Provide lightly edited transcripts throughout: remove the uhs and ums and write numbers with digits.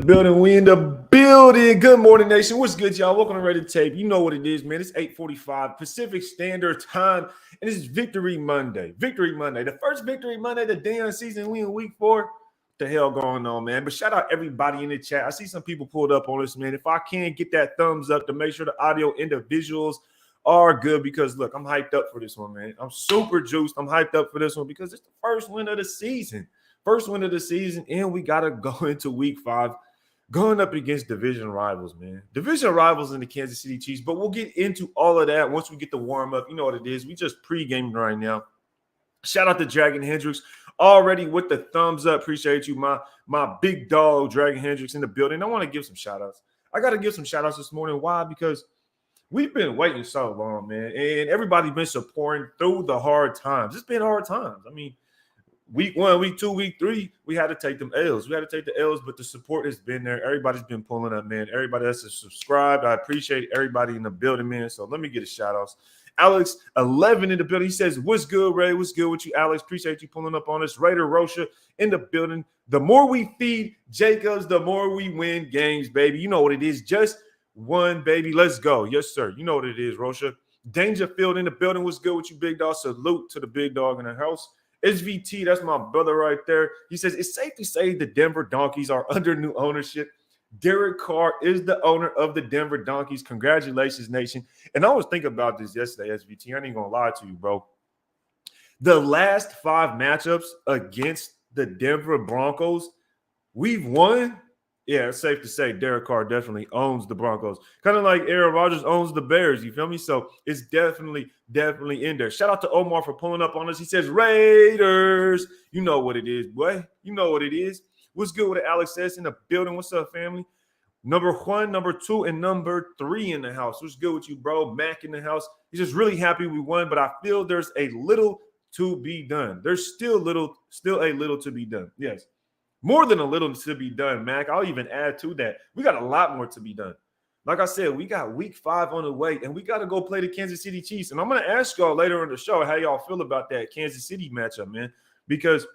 Building, we in the building. Good morning, nation. What's good, y'all? Welcome to Ready to Tape. You know what it is, man. It's 8:45 Pacific Standard Time, and it's Victory Monday. Victory Monday, the first Victory Monday of the damn season. We in week 4. What the hell going on, man? But shout out everybody in the chat. I see some people pulled up on this, man. If I can get that thumbs up to make sure the audio and the visuals are good, because look, I'm hyped up for this one, man. I'm super juiced. I'm hyped up for this one because it's the first win of the season. First win of the season, and we got to go into week 5 going up against division rivals, man. Division rivals in the Kansas City Chiefs, but we'll get into all of that once we get the warm-up. You know what it is. We just pre-gaming right now. Shout out to Dragon Hendricks already with the thumbs up. Appreciate you, my big dog, Dragon Hendricks, in the building. I want to give some shout-outs. I got to give some shout-outs this morning. Why? Because we've been waiting so long, man, and everybody's been supporting through the hard times. It's been hard times. I mean, week 1, week 2, week 3, we had to take them L's. We had to take the L's, but the support has been there. Everybody's been pulling up, man. Everybody that's subscribed. I appreciate everybody in the building, man. So let me get a shout-outs. Alex 11 in the building. He says, what's good, Ray? What's good with you, Alex? Appreciate you pulling up on us. Raider Rosha in the building. The more we feed Jacobs, the more we win games, baby. You know what it is. Just one, baby. Let's go. Yes, sir. You know what it is, Rosha. Dangerfield in the building. What's good with you, big dog? Salute to the big dog in the house. SVT, that's my brother right there. He says, it's safe to say the Denver Donkeys are under new ownership. Derek Carr is the owner of the Denver Donkeys. Congratulations, nation. And I was thinking about this yesterday, SVT. I ain't going to lie to you, bro. The last 5 matchups against the Denver Broncos, we've won. Yeah, it's safe to say Derek Carr definitely owns the Broncos. Kind of like Aaron Rodgers owns the Bears, you feel me? So it's definitely in there. Shout out to Omar for pulling up on us. He says, Raiders. You know what it is, boy. You know what it is. What's good with it? Alex says in the building. What's up, family? Number 1, number 2, and number 3 in the house. What's good with you, bro? Mac in the house. He's just really happy we won, but I feel there's a little to be done. There's still a little to be done. Yes. More than a little to be done, Mac. I'll even add to that. We got a lot more to be done. Like I said, we got week 5 on the way, and we got to go play the Kansas City Chiefs. And I'm going to ask y'all later in the show how y'all feel about that Kansas City matchup, man, because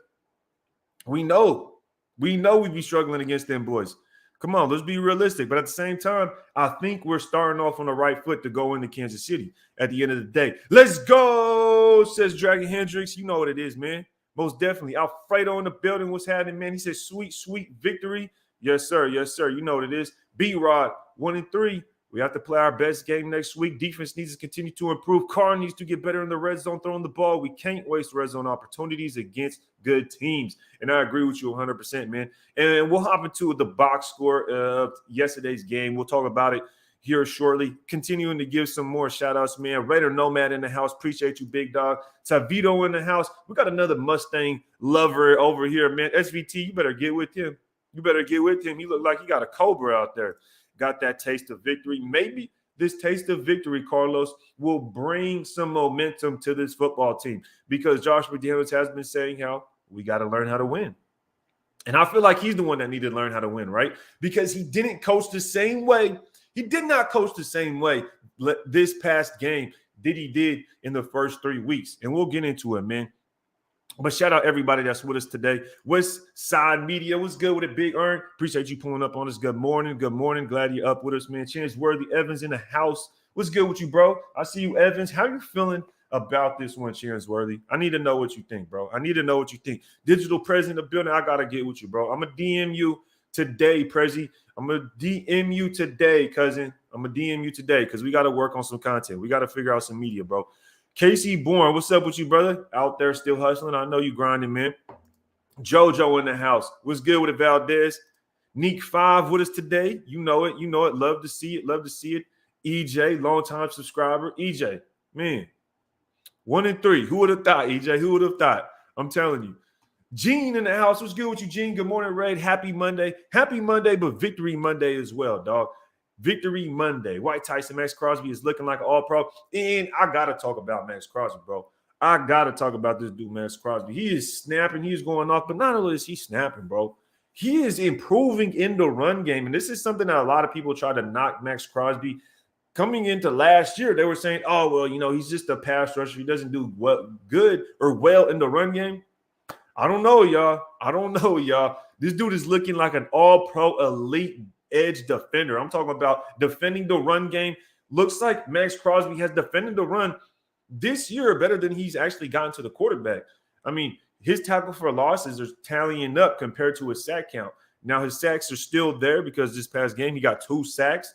we know we be struggling against them boys. Come on, let's be realistic. But at the same time, I think we're starting off on the right foot to go into Kansas City at the end of the day. Let's go, says Dragon Hendricks. You know what it is, man. Most definitely. Alfredo in the building. What's happening, man? He says, sweet, sweet victory. Yes, sir. Yes, sir. You know what it is. B-Rod, 1-3. We have to play our best game next week. Defense needs to continue to improve. Carr needs to get better in the red zone throwing the ball. We can't waste red zone opportunities against good teams. And I agree with you 100%, man. And we'll hop into the box score of yesterday's game. We'll talk about it here shortly. Continuing to give some more shout-outs, man. Raider Nomad in the house. Appreciate you, big dog. Tavito in the house. We got another Mustang lover over here, man. SVT, you better get with him. You better get with him. He look like he got a Cobra out there. Got that taste of victory. Maybe this taste of victory, Carlos, will bring some momentum to this football team, because Josh McDaniel's has been saying how we got to learn how to win. And I feel like he's the one that needed to learn how to win, right? Because he didn't coach the same way. He did not coach the same way this past game that he did in the first 3 weeks. And we'll get into it, man. But shout out everybody that's with us today. West Side Media, what's good with it, Big Earn? Appreciate you pulling up on us. Good morning. Good morning. Glad you're up with us, man. Chance Worthy Evans in the house. What's good with you, bro? I see you, Evans. How you feeling about this one, Chance Worthy? I need to know what you think, bro. I need to know what you think. Digital President of the building, I got to get with you, bro. I'm going to DM you today, Prezi. I'm going to DM you today, cousin. I'm going to DM you today because we got to work on some content. We got to figure out some media, bro. Casey Bourne, what's up with you, brother? Out there still hustling. I know you grinding, man. JoJo in the house. What's good with it, Valdez? Neek 5 with us today. You know it. You know it. Love to see it. Love to see it. EJ, longtime subscriber. EJ, man, 1-3. Who would have thought, EJ? Who would have thought? I'm telling you. Gene in the house. What's good with you, Gene? Good morning, Ray. Happy Monday. Happy Monday, but Victory Monday as well, dog. Victory Monday. White Tyson, Max Crosby is looking like an all-pro. And I got to talk about Max Crosby, bro. I got to talk about this dude, Max Crosby. He is snapping. He's going off. But not only is he snapping, bro, he is improving in the run game. And this is something that a lot of people try to knock Max Crosby. Coming into last year, they were saying, oh, well, you know, he's just a pass rusher. He doesn't do good or well in the run game. I don't know, y'all. This dude is looking like an all-pro elite edge defender. I'm talking about defending the run game. Looks like Max Crosby has defended the run this year better than he's actually gotten to the quarterback. I mean, his tackle for losses are tallying up compared to his sack count. Now, his sacks are still there because this past game he got 2 sacks.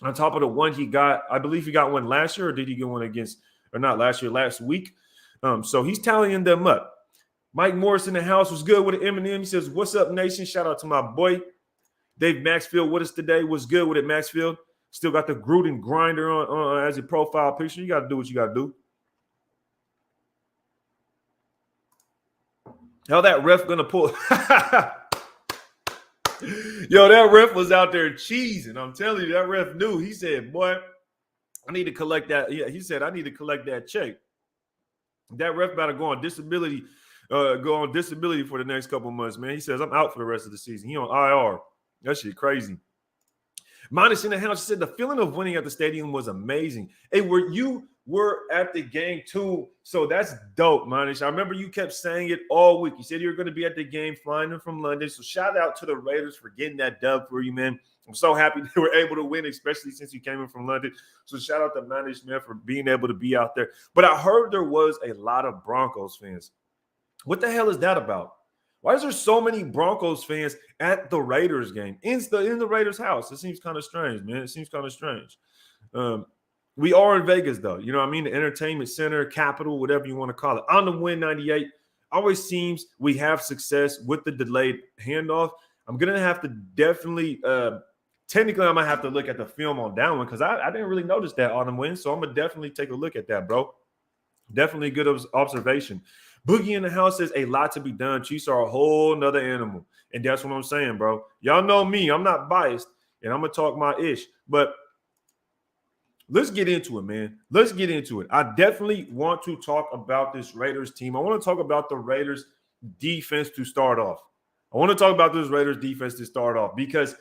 On top of the one he got, I believe he got one last year, or did he get one against, or not last year, last week? So he's tallying them up. Mike Morris in the house was good with an Eminem. He says, "What's up, nation?" Shout out to my boy Dave Maxfield with us today. What's good with it, Maxfield? Still got the Gruden grinder on as a profile picture. You got to do what you got to do. How that ref gonna pull? Yo, that ref was out there cheesing. I'm telling you, that ref knew. He said, "Boy, I need to collect that." Yeah, he said, "I need to collect that check." That ref better go on disability. Go on disability for the next couple months, man. He says, "I'm out for the rest of the season." He on IR. That shit crazy. Minus in the house, he said the feeling of winning at the stadium was amazing. Hey, you were at the game too, so that's dope, Minus. I remember you kept saying it all week. You said you were going to be at the game, flying in from London. So shout out to the Raiders for getting that dub for you, man. I'm so happy they were able to win, especially since you came in from London. So shout out to Minus, man, for being able to be out there. But I heard there was a lot of Broncos fans. What the hell is that about? Why is there so many Broncos fans at the Raiders game in the Raiders house? It seems kind of strange, man. It seems kind of strange. We are in Vegas, though. You know what I mean? The entertainment center, capital, whatever you want to call it. On the Win 98, always seems we have success with the delayed handoff. I'm going to have to definitely technically, I might have to look at the film on that one because I didn't really notice that on the Win. So I'm going to definitely take a look at that, bro. Definitely good observation. Boogie in the house says a lot to be done. Chiefs are a whole nother animal. And that's what I'm saying, bro. Y'all know me. I'm not biased. And I'm going to talk my ish. But let's get into it, man. Let's get into it. I definitely want to talk about this Raiders team. I want to talk about the Raiders defense to start off. Because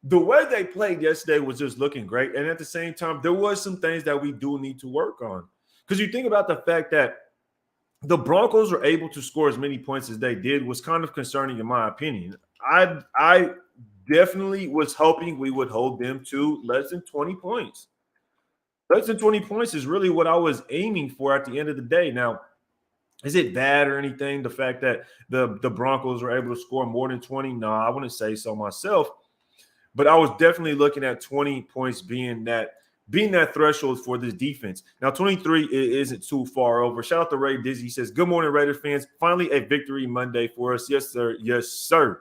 the way they played yesterday was just looking great. And at the same time, there was some things that we do need to work on. Because you think about the fact that the Broncos were able to score as many points as they did was kind of concerning in my opinion. I definitely was hoping we would hold them to less than 20 points. Less than 20 points is really what I was aiming for at the end of the day. Now, is it bad or anything, the fact that the Broncos were able to score more than 20? No, I wouldn't say so myself. But I was definitely looking at 20 points being that threshold for this defense. Now, 23 isn't too far over. Shout out to Ray Dizzy. He says, "Good morning, Raiders fans. Finally a victory Monday for us." Yes, sir. Yes, sir.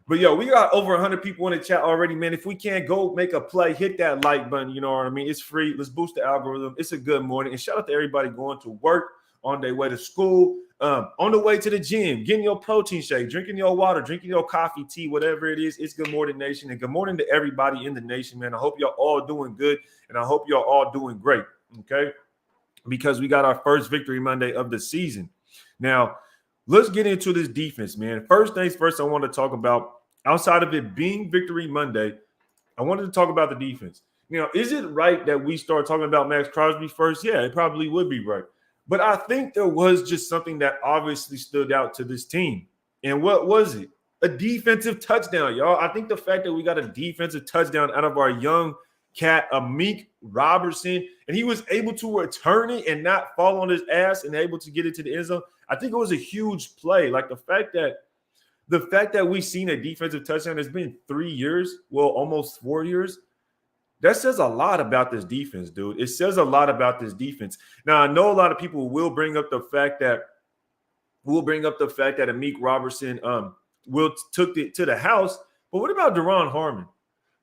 But, yo, we got over 100 people in the chat already, man. If we can't go make a play, hit that like button. You know what I mean? It's free. Let's boost the algorithm. It's a good morning. And shout out to everybody going to work, on their way to school, on the way to the gym, getting your protein shake, drinking your water, drinking your coffee, tea, whatever it is. It's Good Morning Nation. And good morning to everybody in the nation, man. I hope y'all all doing good, and I hope y'all all doing great, okay? Because we got our first victory Monday of the season. Now, let's get into this defense, man. First things first, I want to talk about, outside of it being Victory Monday, I wanted to talk about the defense. Now, is it right that we start talking about Max Crosby first? Yeah, it probably would be right. But I think there was just something that obviously stood out to this team. And what was it? A defensive touchdown, y'all. I think the fact that we got a defensive touchdown out of our young cat, Amik Robertson, and he was able to return it and not fall on his ass and able to get it to the end zone, I think it was a huge play. Like the fact that we've seen a defensive touchdown, it's been 3 years, well, almost 4 years. That says a lot about this defense, dude. It says a lot about this defense. Now, I know a lot of people will bring up the fact that Amik Robertson took it to the house. But what about Duron Harmon?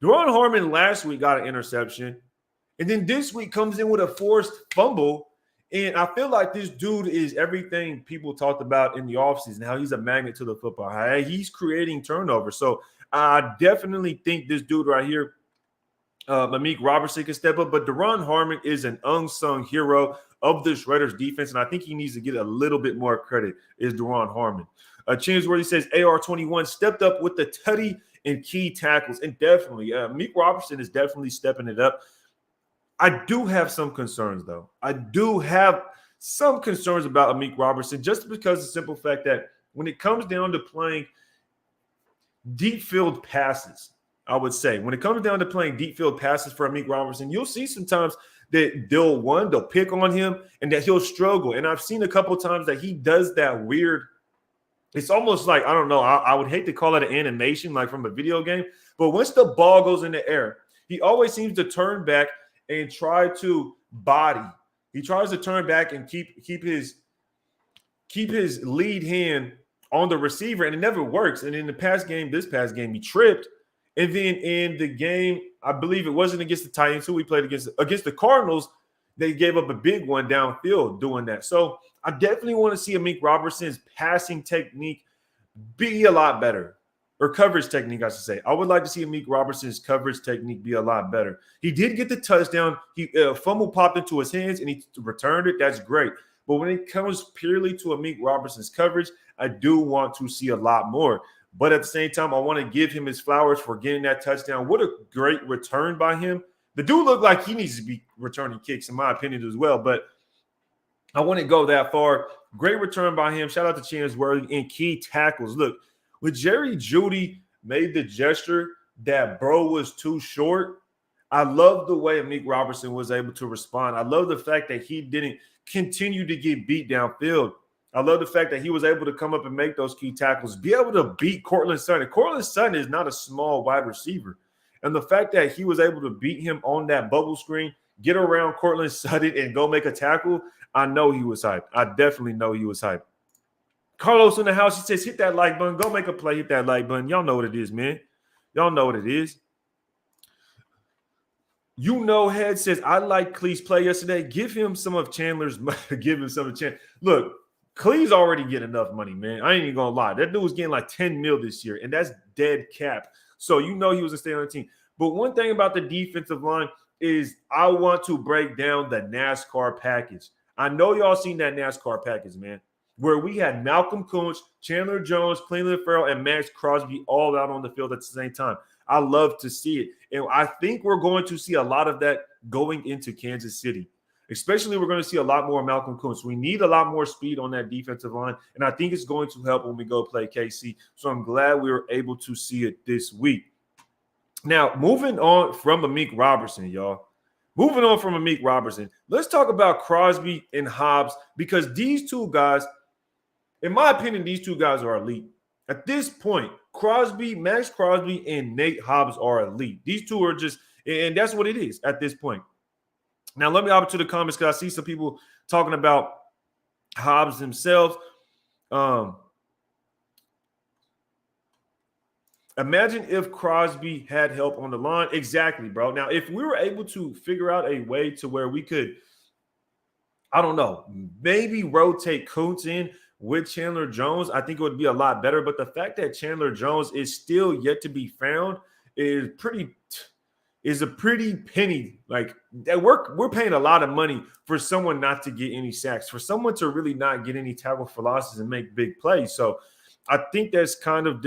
Duron Harmon last week got an interception, and then this week comes in with a forced fumble. And I feel like this dude is everything people talked about in the offseason, how he's a magnet to the football. He's creating turnovers. So I definitely think this dude right here, Amik Robertson, can step up, but Duron Harmon is an unsung hero of this Raiders defense, and I think he needs to get a little bit more credit, is Duron Harmon. Chinsworthy says AR21 stepped up with the tutty and key tackles, and definitely, Amik Robertson is definitely stepping it up. I do have some concerns, though. I do have some concerns about Amik Robertson, just because of the simple fact that when it comes down to playing deep field passes, I would say. When it comes down to playing deep field passes for Amik Robertson, you'll see sometimes that they'll pick on him and that he'll struggle. And I've seen a couple of times that he does that weird. It's almost like, I don't know, I would hate to call it an animation like from a video game, but once the ball goes in the air, he always seems to turn back and try to body. He tries to turn back and keep his lead hand on the receiver, and it never works. And in this past game, he tripped. And then in the game, I believe it wasn't against the Titans, who we played against the Cardinals, they gave up a big one downfield doing that. So I definitely want to see Amik Robertson's passing technique be a lot better, or coverage technique, I should say. I would like to see Amik Robertson's coverage technique be a lot better. He did get the touchdown. He fumble popped into his hands, and he returned it. That's great. But when it comes purely to Amik Robertson's coverage, I do want to see a lot more. But at the same time, I want to give him his flowers for getting that touchdown. What a great return by him. The dude looked like he needs to be returning kicks, in my opinion, as well. But I wouldn't go that far. Great return by him. Shout out to Chance Worthy and key tackles. Look, when Jerry Jeudy made the gesture that bro was too short, I love the way Amik Robertson was able to respond. I love the fact that he didn't continue to get beat downfield. I love the fact that he was able to come up and make those key tackles, be able to beat Courtland Sutton. Courtland Sutton is not a small wide receiver. And the fact that he was able to beat him on that bubble screen, get around Courtland Sutton and go make a tackle, I know he was hyped. I definitely know he was hyped. Carlos in the house, he says, hit that like button. Go make a play, hit that like button. Y'all know what it is, man. Y'all know what it is. You know, Head says, I like Clee's play yesterday. Give him some of Chandler's money. Give him some of Chandler. Look, Clee's already getting enough money, man. I ain't even going to lie. That dude was getting like $10 million this year, and that's dead cap. So you know he was a stay on the team. But one thing about the defensive line is I want to break down the NASCAR package. I know y'all seen that NASCAR package, man, where we had Malcolm Kuntz, Chandler Jones, Cleveland Farrell, and Max Crosby all out on the field at the same time. I love to see it. And I think we're going to see a lot of that going into Kansas City. Especially, we're going to see a lot more Malcolm Kuntz. We need a lot more speed on that defensive line, and I think it's going to help when we go play KC. So I'm glad we were able to see it this week. Now, moving on from Amik Robertson, y'all. Moving on from Amik Robertson, let's talk about Crosby and Hobbs, because these two guys, in my opinion, these two guys are elite. At this point, Max Crosby and Nate Hobbs are elite. These two are just, and that's what it is at this point. Now, let me hop to the comments because I see some people talking about Hobbs himself. Imagine if Crosby had help on the line. Exactly, bro. Now, if we were able to figure out a way to where we could, I don't know, maybe rotate Kuntz in with Chandler Jones, I think it would be a lot better. But the fact that Chandler Jones is still yet to be found is a pretty penny. Like, we're paying a lot of money for someone not to get any sacks, for someone to really not get any tackle for losses and make big plays. So I think that's kind of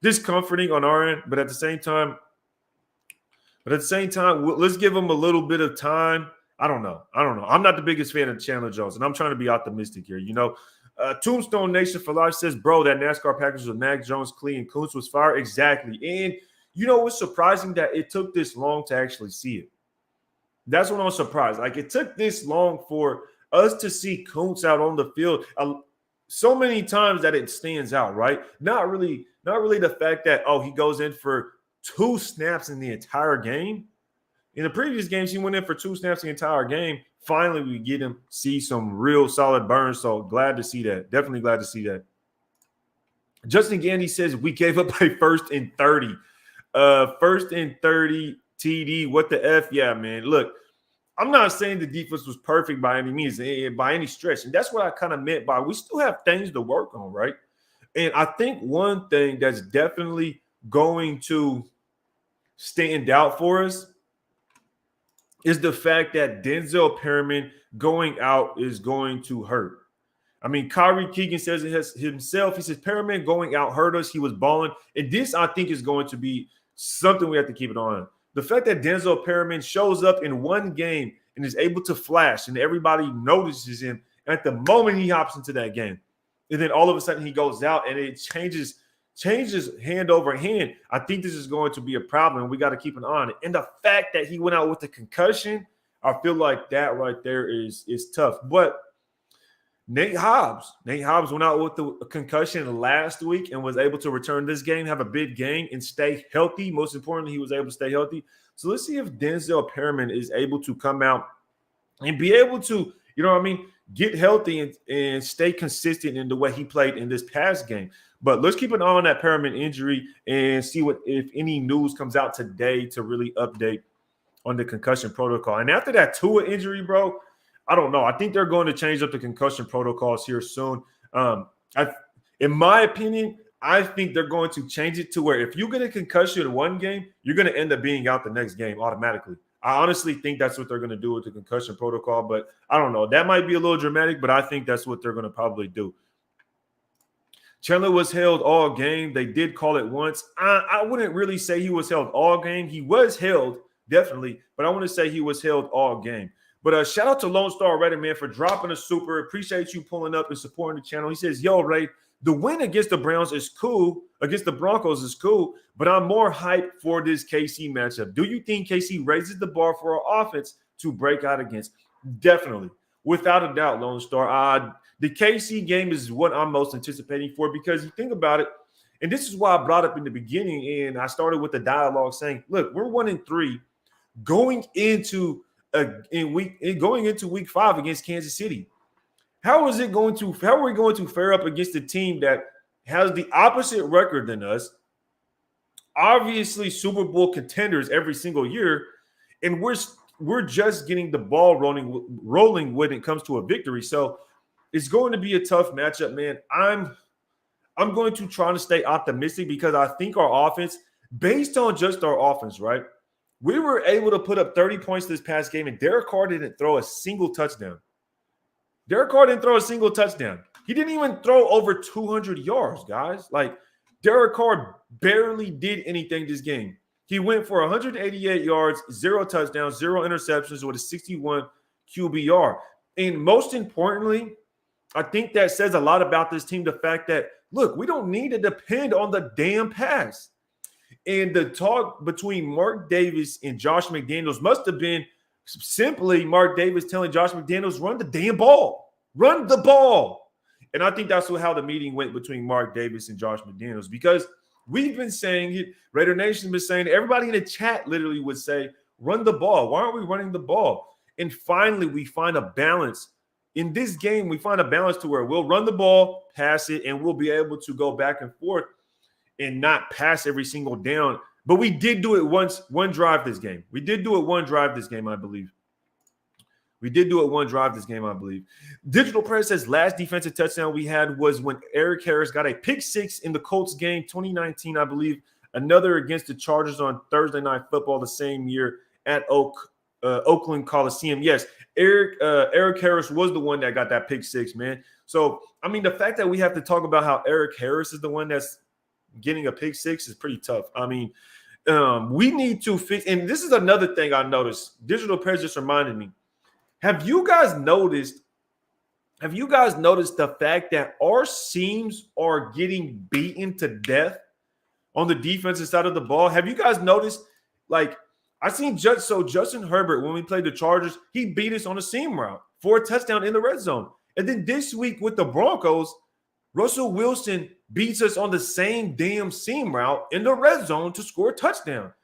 discomforting on our end. But at the same time, let's give him a little bit of time. I don't know. I'm not the biggest fan of Chandler Jones, and I'm trying to be optimistic here. You know, Tombstone Nation for Life says, bro, that NASCAR package with Mac Jones, Clee, and Kuntz was fire. Exactly. And you know what's surprising? That it took this long to actually see it. That's what I'm surprised. Like, it took this long for us to see Kuntz out on the field so many times that it stands out, right? Not really the fact that, he goes in for 2 snaps in the entire game. In the previous games, he went in for 2 snaps the entire game. Finally, we get him see some real solid burns. So glad to see that. Definitely glad to see that. Justin Gandy says we gave up a 1st and 30. 1st and 30 TD. What the F? Yeah, man. Look, I'm not saying the defense was perfect by any means, by any stretch. And that's what I kind of meant by we still have things to work on, right? And I think one thing that's definitely going to stand out for us is the fact that Denzel Perryman going out is going to hurt. I mean, Kyrie Keegan says it himself. He says, Perryman going out hurt us. He was balling. And this, I think, is going to be something we have to keep it on. The fact that Denzel Perryman shows up in one game and is able to flash and everybody notices him at the moment he hops into that game. And then all of a sudden he goes out and it changes changes hand over hand, I think this is going to be a problem. We got to keep an eye on it. And the fact that he went out with the concussion, I feel like that right there is tough. But Nate Hobbs went out with the concussion last week and was able to return this game, have a big game, and stay healthy. Most importantly, he was able to stay healthy. So let's see if Denzel Perryman is able to come out and be able to, get healthy and stay consistent in the way he played in this past game. But let's keep an eye on that Perriman injury and see if any news comes out today to really update on the concussion protocol. And after that Tua injury, bro, I don't know. I think they're going to change up the concussion protocols here soon. In my opinion, I think they're going to change it to where if you get a concussion in one game, you're going to end up being out the next game automatically. I honestly think that's what they're going to do with the concussion protocol, but I don't know. That might be a little dramatic, but I think that's what they're going to probably do. Chandler was held all game. They did call it once. I wouldn't really say he was held all game. He was held, definitely, but I want to say he was held all game. But shout out to Lone Star Reddit, man, for dropping a super. Appreciate you pulling up and supporting the channel. He says, yo, Ray, the win against the Browns is cool. Against the Broncos is cool, but I'm more hyped for this KC matchup. Do you think KC raises the bar for our offense to break out against? Definitely. Without a doubt, Lone Star. The KC game is what I'm most anticipating for because you think about it, and this is why I brought up in the beginning, and I started with the dialogue saying, look, we're 1-3 going into week 5 against Kansas City. How are we going to fare up against a team that has the opposite record than us? Obviously, Super Bowl contenders every single year, and we're just getting the ball rolling when it comes to a victory. So it's going to be a tough matchup, man. I'm going to try to stay optimistic because I think our offense, based on just our offense, right? We were able to put up 30 points this past game, and Derek Carr didn't throw a single touchdown. He didn't even throw over 200 yards, guys. Like, Derek Carr barely did anything this game. He went for 188 yards, 0 touchdowns, 0 interceptions with a 61 QBR. And most importantly, I think that says a lot about this team, the fact that, look, we don't need to depend on the damn pass. And the talk between Mark Davis and Josh McDaniels must have been simply Mark Davis telling Josh McDaniels, run the damn ball. Run the ball. And I think that's how the meeting went between Mark Davis and Josh McDaniels, because we've been saying it, Raider Nation's been saying it, everybody in the chat literally would say, run the ball. Why aren't we running the ball? And finally, we find a balance. In this game, we find a balance to where we'll run the ball, pass it, and we'll be able to go back and forth and not pass every single down. But we did do it one drive this game. I believe. Digital Press says last defensive touchdown we had was when Eric Harris got a pick 6 in the Colts game, 2019, I believe. Another against the Chargers on Thursday Night Football the same year at Oakland Coliseum. Yes, Eric Harris was the one that got that pick 6, man. So, I mean, the fact that we have to talk about how Eric Harris is the one that's getting a pick 6 is pretty tough. I mean, we need to fix – and this is another thing I noticed. Digital Press just reminded me. Have you guys noticed the fact that our seams are getting beaten to death on the defensive side of the ball? Have you guys noticed, like, I seen Justin Herbert, when we played the Chargers, he beat us on a seam route for a touchdown in the red zone. And then this week with the Broncos, Russell Wilson beats us on the same damn seam route in the red zone to score a touchdown.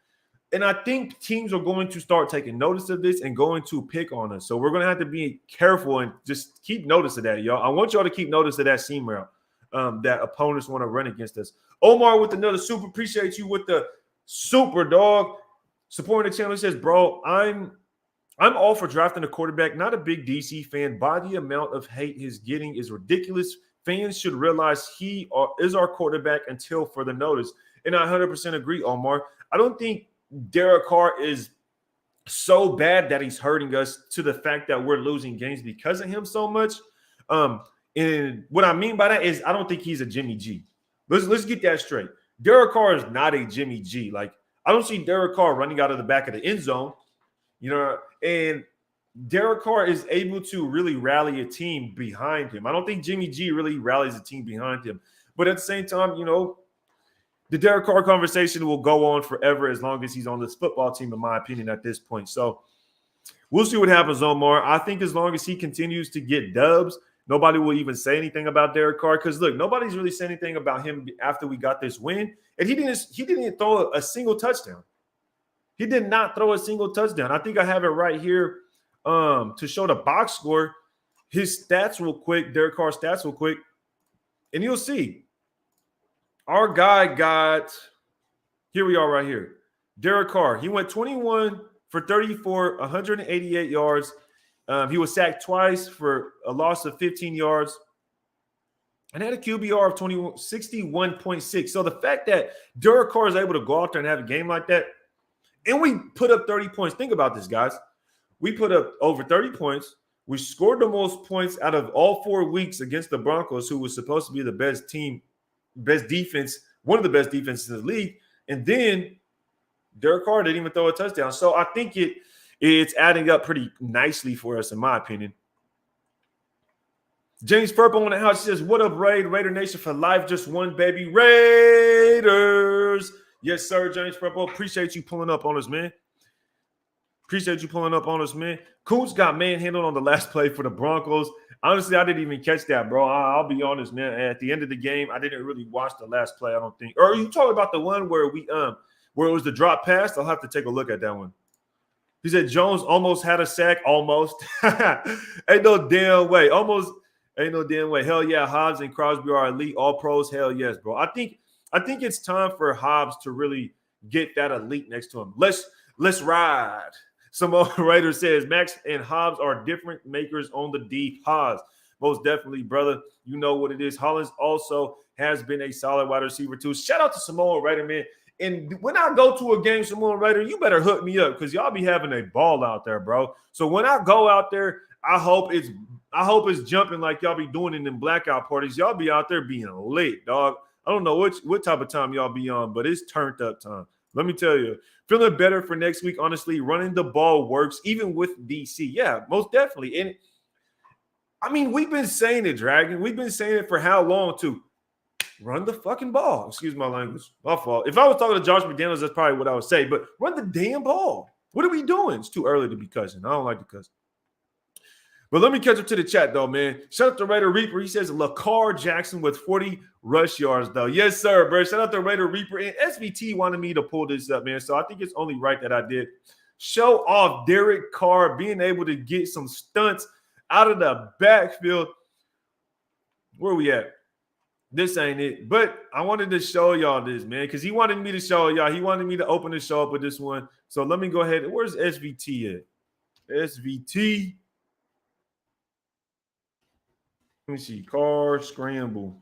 And I think teams are going to start taking notice of this and going to pick on us. So we're going to have to be careful and just keep notice of that, y'all. I want y'all to keep notice of that seam route that opponents want to run against us. Omar with another super. Appreciate you with the super, dog. Supporting the channel. He says, bro, I'm all for drafting a quarterback. Not a big DC fan. By the amount of hate he's getting is ridiculous. Fans should realize he is our quarterback until further notice. And I 100% agree, Omar. I don't think Derek Carr is so bad that he's hurting us to the fact that we're losing games because of him so much. And what I mean by that is I don't think he's a Jimmy G. Let's get that straight. Derek Carr is not a Jimmy G. Like, I don't see Derek Carr running out of the back of the end zone, and Derek Carr is able to really rally a team behind him. I don't think Jimmy G really rallies a team behind him. But at the same time, the Derek Carr conversation will go on forever as long as he's on this football team, in my opinion, at this point. So we'll see what happens, Omar. I think as long as he continues to get dubs, nobody will even say anything about Derek Carr. Because look, nobody's really saying anything about him after we got this win. And he didn't throw a single touchdown. He did not throw a single touchdown. I think I have it right here to show the box score. His stats real quick, Derek Carr's stats real quick. And you'll see. Our guy got, here we are right here. Derek Carr, he went 21 for 34, 188 yards. He was sacked twice for a loss of 15 yards and had a QBR of 61.6. So the fact that Derek Carr is able to go out there and have a game like that, and we put up 30 points. Think about this, guys. We put up over 30 points. We scored the most points out of all 4 weeks against the Broncos, who was supposed to be the best team, best defense, one of the best defenses in the league. And then Derek Carr didn't even throw a touchdown. So I think it's adding up pretty nicely for us, in my opinion. James Purple on the house says, what up, Raider Nation for life, just one, baby. Raiders. Yes, sir, James Purple. Appreciate you pulling up on us, man. Koontz got manhandled on the last play for the Broncos. Honestly, I didn't even catch that, bro. I'll be honest, man. At the end of the game, I didn't really watch the last play, I don't think. Or are you talking about the one where where it was the drop pass? I'll have to take a look at that one. He said Jones almost had a sack. Almost. Ain't no damn way. Almost. Ain't no damn way. Hell yeah, Hobbs and Crosby are elite all pros. Hell yes, bro. I think it's time for Hobbs to really get that elite next to him. Let's ride. Some writer says Max and Hobbs are different makers on the D. Hobbs, most definitely, brother. You know what it is. Hollins also has been a solid wide receiver too. Shout out to Samoa Raider, man. And when I go to a game, Samoa Raider, you better hook me up because y'all be having a ball out there, bro. So when I go out there, I hope it's jumping like y'all be doing in them blackout parties. Y'all be out there being lit, dog. I don't know what type of time y'all be on, but it's turned up time. Let me tell you, feeling better for next week. Honestly, running the ball works, even with DC. Yeah, most definitely. And I mean, we've been saying it, Dragon. We've been saying it for how long too? Run the fucking ball. Excuse my language. My fault. If I was talking to Josh McDaniel's, that's probably what I would say. But run the damn ball. What are we doing? It's too early to be cussing. I don't like to cuss. But let me catch up to the chat, though, man. Shout out to Raider Reaper. He says LaCar Jackson with 40 rush yards, though. Yes, sir, bro. Shout out to Raider Reaper. And SVT wanted me to pull this up, man. So I think it's only right that I did. Show off Derek Carr being able to get some stunts out of the backfield. Where are we at? This ain't it. But I wanted to show y'all this, man, because he wanted me to show y'all. He wanted me to open the show up with this one. So let me go ahead. Where's SVT at? SVT. Let me see. Carr scramble.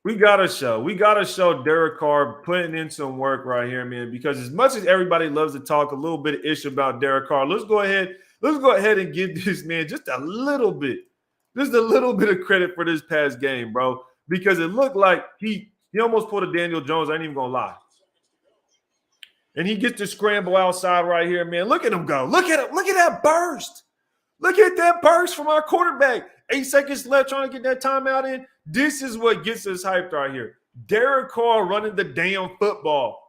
We gotta show Derek Carr putting in some work right here, man. Because as much as everybody loves to talk a little bit of ish about Derek Carr, let's go ahead and give this man just a little bit of credit for this past game, bro. Because it looked like he almost pulled a Daniel Jones. I ain't even gonna lie. And he gets to scramble outside right here, man. Look at him go. Look at him. Look at that burst. Look at that burst from our quarterback. 8 seconds left trying to get that timeout in. This is what gets us hyped right here. Derek Carr running the damn football.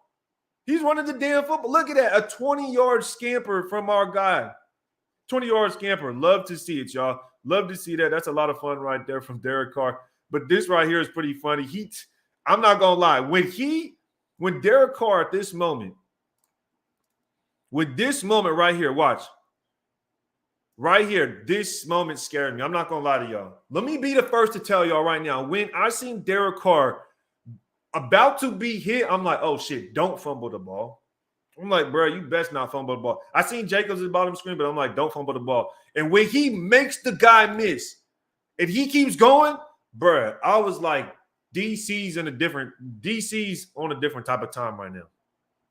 He's running the damn football. Look at that. A 20-yard scamper from our guy. 20-yard scamper. Love to see it, y'all. Love to see that. That's a lot of fun right there from Derek Carr. But this right here is pretty funny. I'm not going to lie. When Derek Carr at this moment, right here, watch. Right here, this moment scared me. I'm not going to lie to y'all. Let me be the first to tell y'all right now. When I seen Derek Carr about to be hit, I'm like, oh, shit, don't fumble the ball. I'm like, bro, you best not fumble the ball. I seen Jacobs at the bottom screen, but I'm like, don't fumble the ball. And when he makes the guy miss and he keeps going, bro, I was like, DC's on a different type of time right now.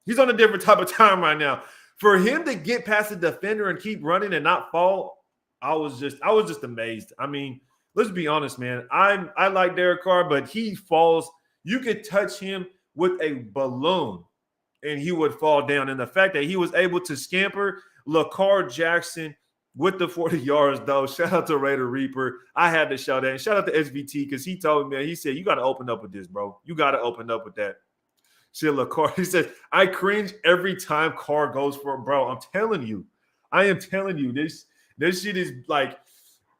He's on a different type of time right now. For him to get past the defender and keep running and not fall, I was just amazed. I mean, let's be honest, man. I like Derek Carr, but he falls. You could touch him with a balloon and he would fall down. And the fact that he was able to scamper, LaCar Jackson with the 40 yards, though. Shout out to Raider Reaper. I had to shout that. And shout out to SVT because he told me, man, he said, you got to open up with this, bro. You got to open up with that. Sheila Carr, he says, I cringe every time Carr goes for it, bro. I'm telling you. I am telling you. This shit is like,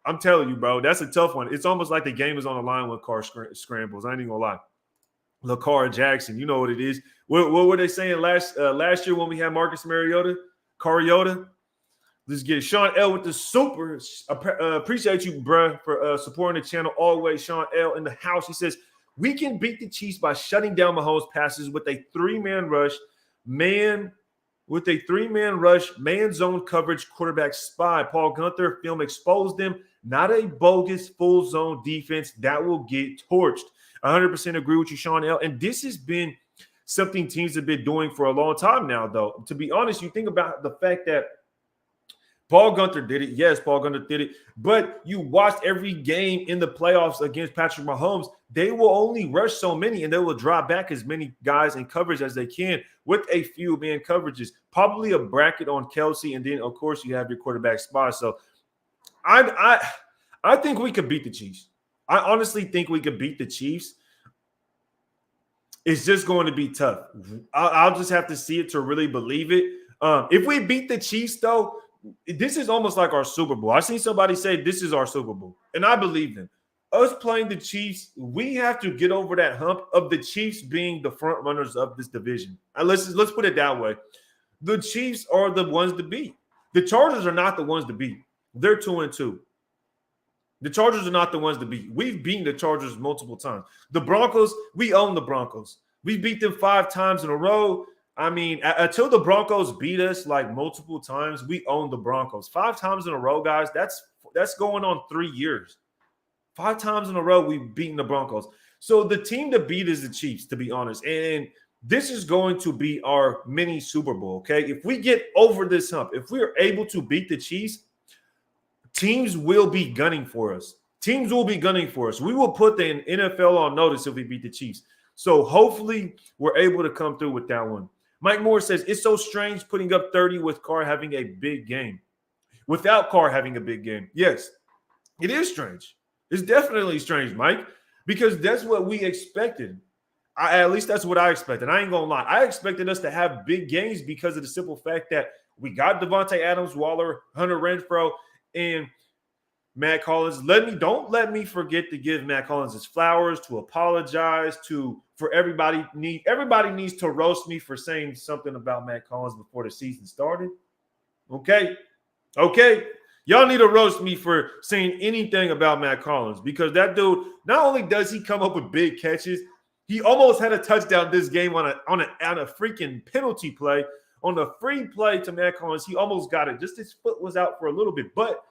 I'm telling you, bro. That's a tough one. It's almost like the game is on the line when Carr scrambles. I ain't even going to lie. LaCar Jackson, you know what it is. What were they saying last year when we had Marcus Mariota? Cariota? Let's get it. Sean L with the super. Appreciate you, bruh, for supporting the channel always. Sean L in the house. He says, we can beat the Chiefs by shutting down Mahomes' passes with a three-man rush, man zone coverage, quarterback spy. Paul Gunther film exposed them. Not a bogus full zone defense that will get torched. 100% agree with you, Sean L. And this has been something teams have been doing for a long time now, though. To be honest, you think about the fact that Paul Gunther did it. Yes, Paul Gunther did it. But you watched every game in the playoffs against Patrick Mahomes. They will only rush so many, and they will drop back as many guys in coverage as they can with a few man coverages. Probably a bracket on Kelsey, and then, of course, you have your quarterback spot. So I think we could beat the Chiefs. I honestly think we could beat the Chiefs. It's just going to be tough. I'll just have to see it to really believe it. If we beat the Chiefs, though, this is almost like our Super Bowl. I seen somebody say this is our Super Bowl, and I believe them. Us playing the Chiefs, we have to get over that hump of the Chiefs being the front runners of this division. And let's put it that way. The Chiefs are the ones to beat. The Chargers are not the ones to beat. They're 2-2. The Chargers are not the ones to beat. We've beaten the Chargers multiple times. The Broncos, we own the Broncos. We beat them 5 times in a row. I mean, until the Broncos beat us like multiple times, we own the Broncos. 5 times in a row, guys, that's going on 3 years. 5 times in a row, we've beaten the Broncos. So the team to beat is the Chiefs, to be honest. And this is going to be our mini Super Bowl, okay? If we get over this hump, if we are able to beat the Chiefs, teams will be gunning for us. Teams will be gunning for us. We will put the NFL on notice if we beat the Chiefs. So hopefully we're able to come through with that one. Mike Moore says, it's so strange putting up 30 with Carr having a big game. Without Carr having a big game. Yes, it is strange. It's definitely strange, Mike, because that's what we expected. At least that's what I expected. I ain't going to lie. I expected us to have big games because of the simple fact that we got Devante Adams, Waller, Hunter Renfrow, and Matt Collins. Don't let me forget to give Matt Collins his flowers, to apologize for everybody. Everybody needs to roast me for saying something about Matt Collins before the season started. Okay. Y'all need to roast me for saying anything about Matt Collins because that dude, not only does he come up with big catches, he almost had a touchdown this game on a freaking penalty play. On the free play to Matt Collins, he almost got it. Just his foot was out for a little bit. But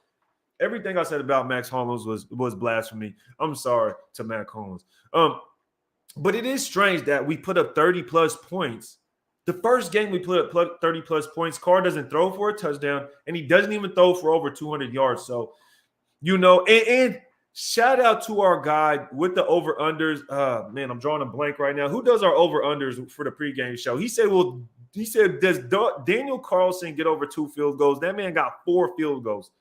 everything I said about Max Collins was blasphemy. I'm sorry to Matt Collins. But it is strange that we put up 30-plus points. The first game we put up 30-plus points, Carr doesn't throw for a touchdown, and he doesn't even throw for over 200 yards. So, and shout out to our guy with the over-unders. Man, I'm drawing a blank right now. Who does our over-unders for the pregame show? He said, does Daniel Carlson get over 2 field goals? That man got 4 field goals.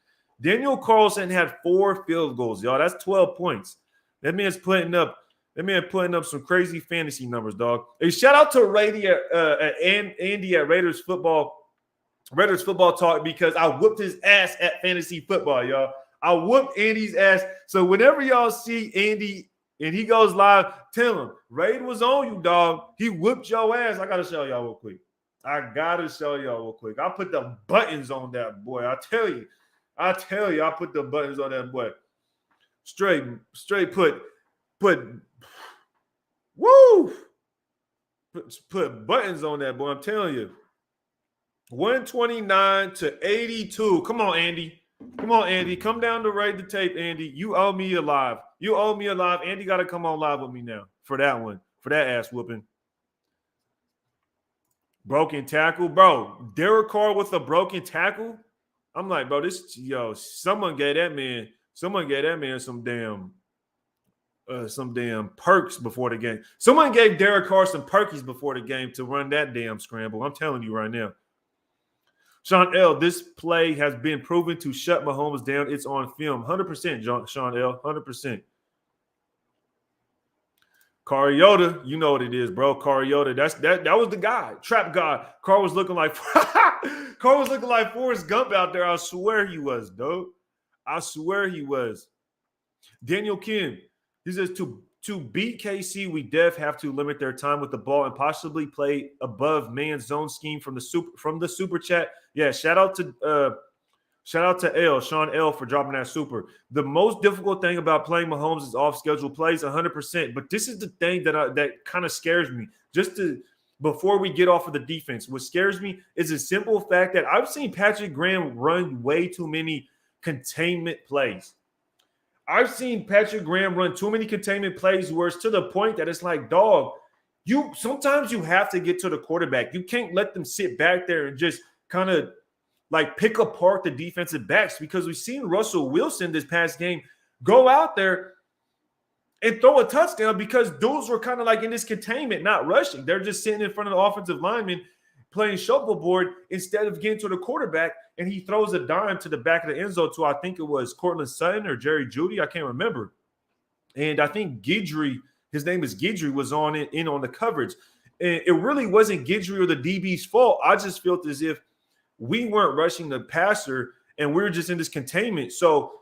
Daniel Carlson had 4 field goals, y'all. That's 12 points. That man's putting up some crazy fantasy numbers, dog. Hey, shout out to Andy at Raiders football talk because I whooped his ass at fantasy football, y'all. I whooped Andy's ass. So whenever y'all see Andy and he goes live, tell him Raid was on you, dog. He whooped your ass. I gotta show y'all real quick. I put the buttons on that boy. I tell you, I put the buttons on that boy. Straight put buttons on that boy. I'm telling you. 129 to 82. Come on, Andy. Come down to Raid the Tape, Andy. You owe me a live. Andy got to come on live with me now for that one, for that ass whooping. Broken tackle, bro. Derek Carr with a broken tackle. I'm like, bro, someone gave that man some damn perks before the game. Someone gave Derek Carr some perkies before the game to run that damn scramble. I'm telling you right now. Sean L., this play has been proven to shut Mahomes down. It's on film. 100%, Sean L., 100%. Carriota, you know what it is, bro. Carriota, that was the guy, trap guy. Carr was looking like Forrest Gump out there. I swear he was, dude. I swear he was. Daniel Kim, he says to beat KC, we have to limit their time with the ball and possibly play above man zone scheme from the super chat. Yeah, shout out to L, Sean L, for dropping that super. The most difficult thing about playing Mahomes is off-schedule plays, 100%. But this is the thing that kind of scares me. Before we get off of the defense, what scares me is the simple fact that I've seen Patrick Graham run way too many containment plays. I've seen Patrick Graham run too many containment plays where it's to the point that it's like, dog, sometimes you have to get to the quarterback. You can't let them sit back there and just kind of like pick apart the defensive backs, because we've seen Russell Wilson this past game go out there and throw a touchdown because dudes were kind of like in this containment, not rushing. They're just sitting in front of the offensive lineman playing shuffleboard instead of getting to the quarterback, and he throws a dime to the back of the end zone to, I think it was Cortland Sutton or Jerry Jeudy, I can't remember. And I think Guidry, his name is Guidry, was in on the coverage. And it really wasn't Guidry or the DB's fault. I just felt as if we weren't rushing the passer and we were just in this containment. So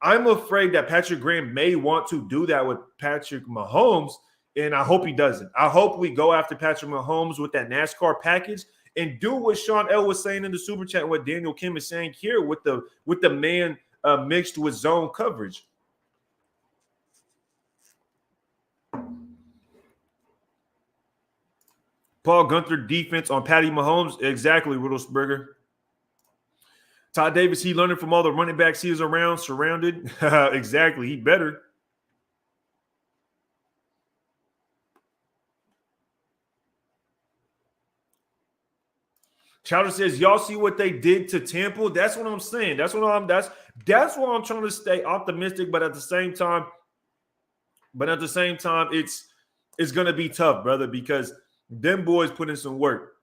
I'm afraid that Patrick Graham may want to do that with Patrick Mahomes, and I hope he doesn't. I hope we go after Patrick Mahomes with that NASCAR package and do what Sean L was saying in the super chat, and what Daniel Kim is saying here with the man mixed with zone coverage. Paul Gunther defense on Patty Mahomes. Exactly, Riddlesberger. Todd Davis, he learning from all the running backs he is surrounded. Exactly, he better. Chowder says, y'all see what they did to Temple? That's what I'm saying. That's why I'm trying to stay optimistic, but at the same time, it's gonna be tough, brother, because them boys put in some work.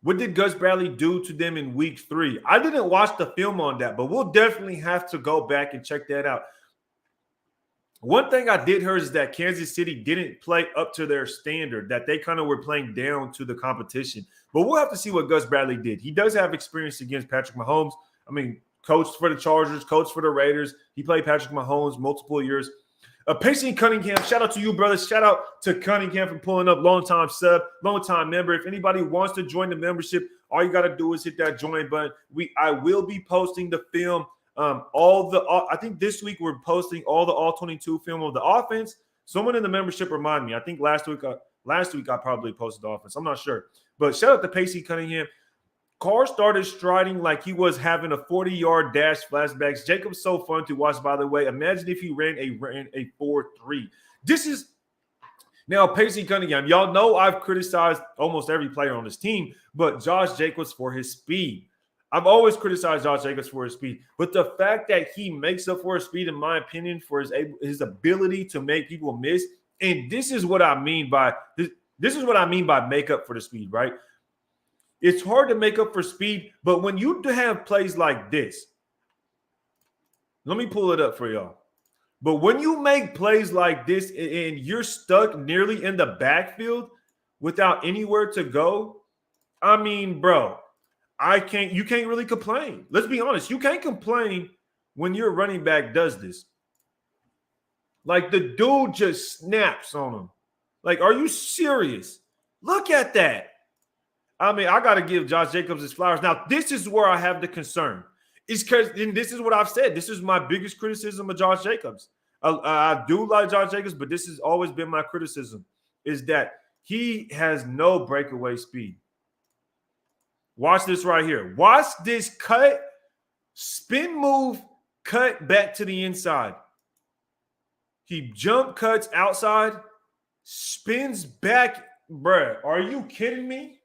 What did Gus Bradley do to them in week 3? I didn't watch the film on that, but we'll definitely have to go back and check that out. One thing I did hear is that Kansas City didn't play up to their standard, that they kind of were playing down to the competition. But we'll have to see what Gus Bradley did. He does have experience against Patrick Mahomes. I mean, coached for the Chargers, coached for the Raiders. He played Patrick Mahomes multiple years. Pacey Cunningham, shout out to you, brother. Shout out to Cunningham for pulling up. Long-time sub, long-time member. If anybody wants to join the membership, all you got to do is hit that join button. I will be posting the film. I think this week we're posting all the all-22 film of the offense. Someone in the membership remind me. I think last week I probably posted the offense. I'm not sure. But shout out to Pacey Cunningham. Carr started striding like he was having a 40-yard dash flashbacks. Jacob's so fun to watch, by the way. Imagine if he ran a 4.3. This is now Pacey Cunningham. Y'all know I've criticized almost every player on this team, but Josh Jacobs for his speed. I've always criticized Josh Jacobs for his speed, but the fact that he makes up for his speed, in my opinion, for his ability to make people miss, and this is what I mean by this is what I mean by make up for the speed, right? It's hard to make up for speed, but when you have plays like this, let me pull it up for y'all. But when you make plays like this and you're stuck nearly in the backfield without anywhere to go, I mean, bro, you can't really complain. Let's be honest. You can't complain when your running back does this. Like, the dude just snaps on him. Like, are you serious? Look at that. I mean, I got to give Josh Jacobs his flowers. Now, this is where I have the concern. It's because, and this is what I've said, this is my biggest criticism of Josh Jacobs. I do like Josh Jacobs, but this has always been my criticism, is that he has no breakaway speed. Watch this right here. Watch this cut, spin move, cut back to the inside. He jump cuts outside, spins back. Bruh, are you kidding me?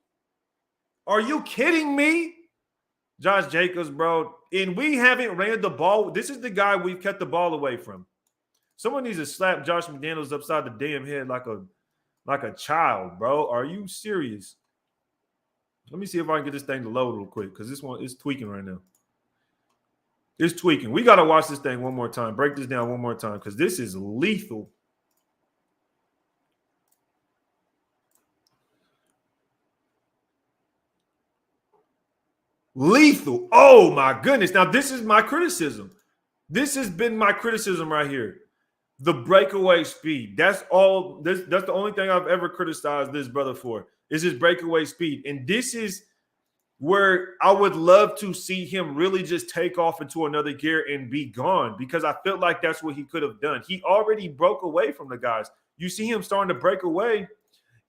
Are you kidding me? Josh Jacobs, bro. And we haven't ran the ball. This is the guy we've kept the ball away from. Someone needs to slap Josh McDaniel's upside the damn head like a child, bro. Are you serious? Let me see if I can get this thing to load real quick because this one is tweaking right now. It's tweaking. We got to watch this thing one more time. Break this down one more time because this is lethal. Lethal. Oh, my goodness. Now, this is my criticism. This has been my criticism right here. The breakaway speed. That's all. That's the only thing I've ever criticized this brother for is his breakaway speed. And this is where I would love to see him really just take off into another gear and be gone because I felt like that's what he could have done. He already broke away from the guys. You see him starting to break away,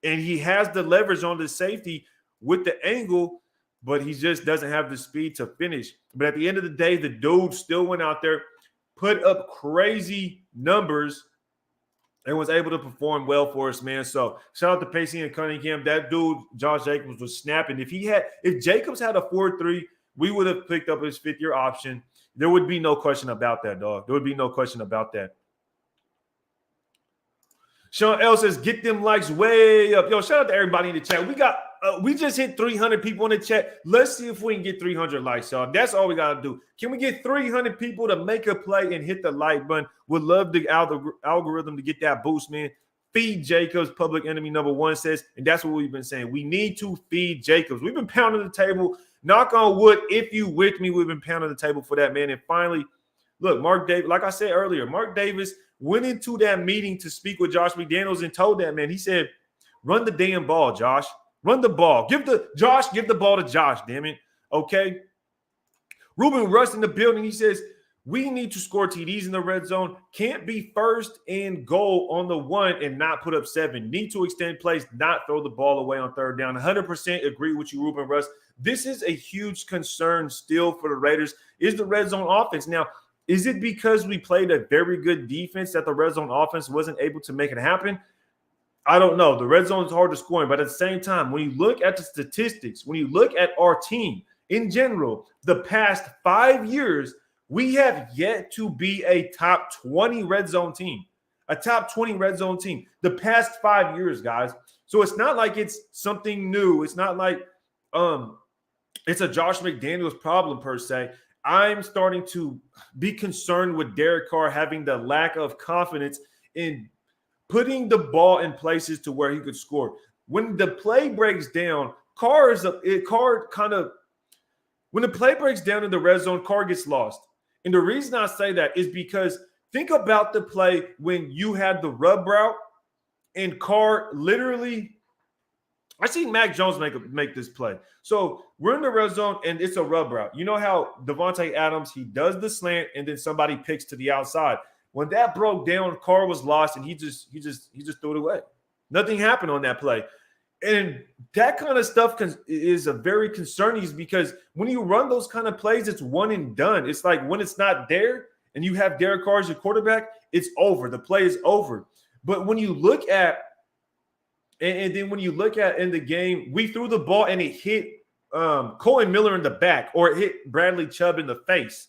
and he has the leverage on the safety with the angle, but he just doesn't have the speed to finish. But at the end of the day, the dude still went out there, put up crazy numbers, and was able to perform well for us, man. So shout out to Pacey and Cunningham. That dude, Josh Jacobs, was snapping. If Jacobs had a 4.3, we would have picked up his fifth-year option. There would be no question about that, dog. There would be no question about that. Sean L says, get them likes way up. Yo, shout out to everybody in the chat. We just hit 300 people in the chat. Let's see if we can get 300 likes, y'all. That's all we got to do. Can we get 300 people to make a play and hit the like button? Would love the algorithm to get that boost, man. Feed Jacobs, public enemy number one says, and that's what we've been saying. We need to feed Jacobs. We've been pounding the table. Knock on wood, if you with me, we've been pounding the table for that, man. And finally, look, Mark Davis, like I said earlier, Mark Davis went into that meeting to speak with Josh McDaniel's and told that man, he said, run the damn ball, Josh. Run the ball. Give the ball to Josh, damn it. Okay. Ruben Russ in the building. He says, we need to score TDs in the red zone. Can't be first and goal on the 1 and not put up 7. Need to extend plays, not throw the ball away on third down. 100% agree with you, Ruben Russ. This is a huge concern still for the Raiders is the red zone offense. Now, is it because we played a very good defense that the red zone offense wasn't able to make it happen? I don't know. The red zone is hard to score in, but at the same time, when you look at the statistics, when you look at our team in general, the past 5 years, we have yet to be a top 20 red zone team. A top 20 red zone team. The past 5 years, guys. So it's not like it's something new. It's not like it's a Josh McDaniels problem per se. I'm starting to be concerned with Derek Carr having the lack of confidence in putting the ball in places to where he could score. When the play breaks down, when the play breaks down in the red zone, Carr gets lost. And the reason I say that is because think about the play when you had the rub route and Carr literally – I seen Mac Jones make this play. So we're in the red zone and it's a rub route. You know how Devante Adams, he does the slant and then somebody picks to the outside. When that broke down, Carr was lost and he just threw it away. Nothing happened on that play. And that kind of stuff is a very concerning because when you run those kind of plays, it's one and done. It's like when it's not there and you have Derek Carr as your quarterback, it's over. The play is over. But when you look at and then when you look at in the game, we threw the ball and it hit Cohen Miller in the back or it hit Bradley Chubb in the face.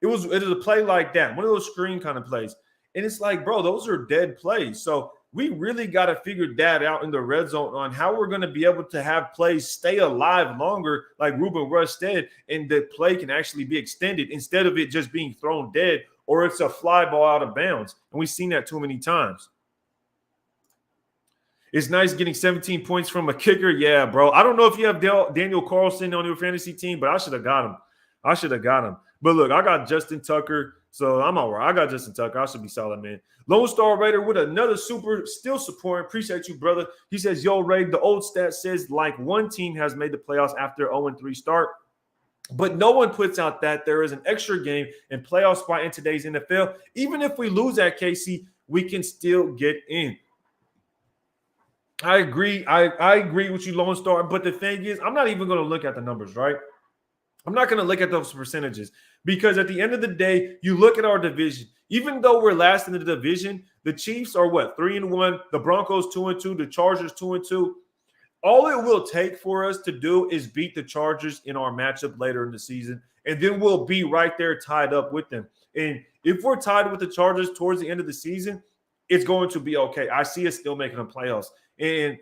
It was a play like that, one of those screen kind of plays. And it's like, bro, those are dead plays. So we really got to figure that out in the red zone on how we're going to be able to have plays stay alive longer, like Ruben Russ said, and the play can actually be extended instead of it just being thrown dead or it's a fly ball out of bounds. And we've seen that too many times. It's nice getting 17 points from a kicker. Yeah, bro. I don't know if you have Daniel Carlson on your fantasy team, but I should have got him. But look, I got Justin Tucker, so I'm all right. I got Justin Tucker. I should be solid, man. Lone Star Raider with another super, still supporting. Appreciate you, brother. He says, yo, Ray, the old stat says like one team has made the playoffs after 0-3 start, but no one puts out that there is an extra game and playoff spot in today's NFL. Even if we lose at KC, we can still get in. I agree. I agree with you, Lone Star. But the thing is, I'm not even going to look at the numbers, right? I'm not going to look at those percentages because at the end of the day, you look at our division. Even though we're last in the division, the Chiefs are what? 3-1. The Broncos 2-2. The Chargers 2-2. All it will take for us to do is beat the Chargers in our matchup later in the season, and then we'll be right there tied up with them. And if we're tied with the Chargers towards the end of the season, it's going to be okay. I see us still making the playoffs. And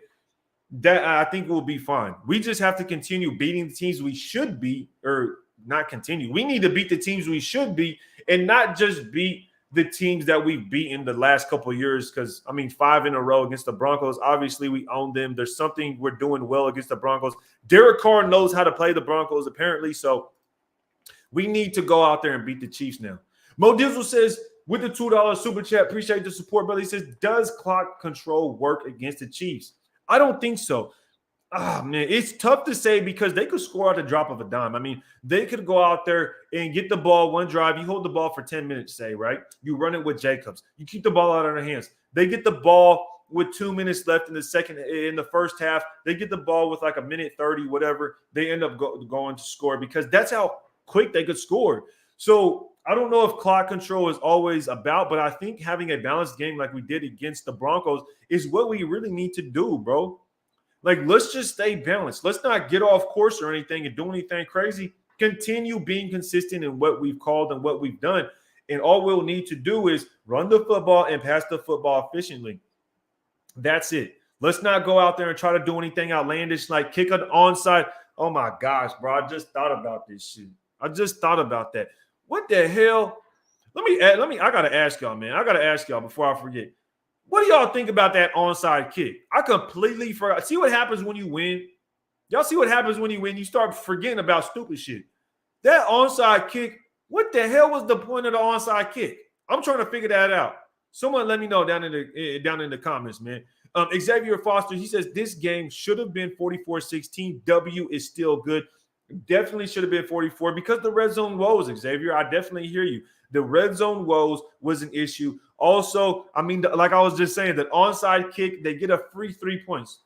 that I think we'll be fine. We just have to continue beating the teams we should be, or not continue. We need to beat the teams we should be and not just beat the teams that we've beaten the last couple of years. Because, I mean, 5 in a row against the Broncos. Obviously, we own them. There's something we're doing well against the Broncos. Derek Carr knows how to play the Broncos, apparently. So we need to go out there and beat the Chiefs now. Mo Dizzle says, with the $2 super chat, appreciate the support, brother. He says, does clock control work against the Chiefs? I don't think so. Man, it's tough to say because they could score at the drop of a dime. I mean, they could go out there and get the ball one drive. You hold the ball for 10 minutes, say, right? You run it with Jacobs. You keep the ball out of their hands. They get the ball with 2 minutes left in the first half. They get the ball with like a minute 30, whatever. They end up going to score because that's how quick they could score. So I don't know if clock control is always about, but I think having a balanced game like we did against the Broncos is what we really need to do, bro. Like, let's just stay balanced. Let's not get off course or anything and do anything crazy. Continue being consistent in what we've called and what we've done. And all we'll need to do is run the football and pass the football efficiently. That's it. Let's not go out there and try to do anything outlandish, like kick an onside. Oh, my gosh, bro. I just thought about this shit. I just thought about that. What the hell? I got to ask y'all, man. I got to ask y'all before I forget. What do y'all think about that onside kick? I completely forgot. See what happens when you win? Y'all see what happens when you win? You start forgetting about stupid shit. That onside kick, what the hell was the point of the onside kick? I'm trying to figure that out. Someone let me know down in the comments, man. Xavier Foster, he says, this game should have been 44-16. W is still good. Definitely should have been 44 because the red zone woes, Xavier. I definitely hear you. The red zone woes was an issue. Also, I mean, like I was just saying, that onside kick, they get a free 3 points.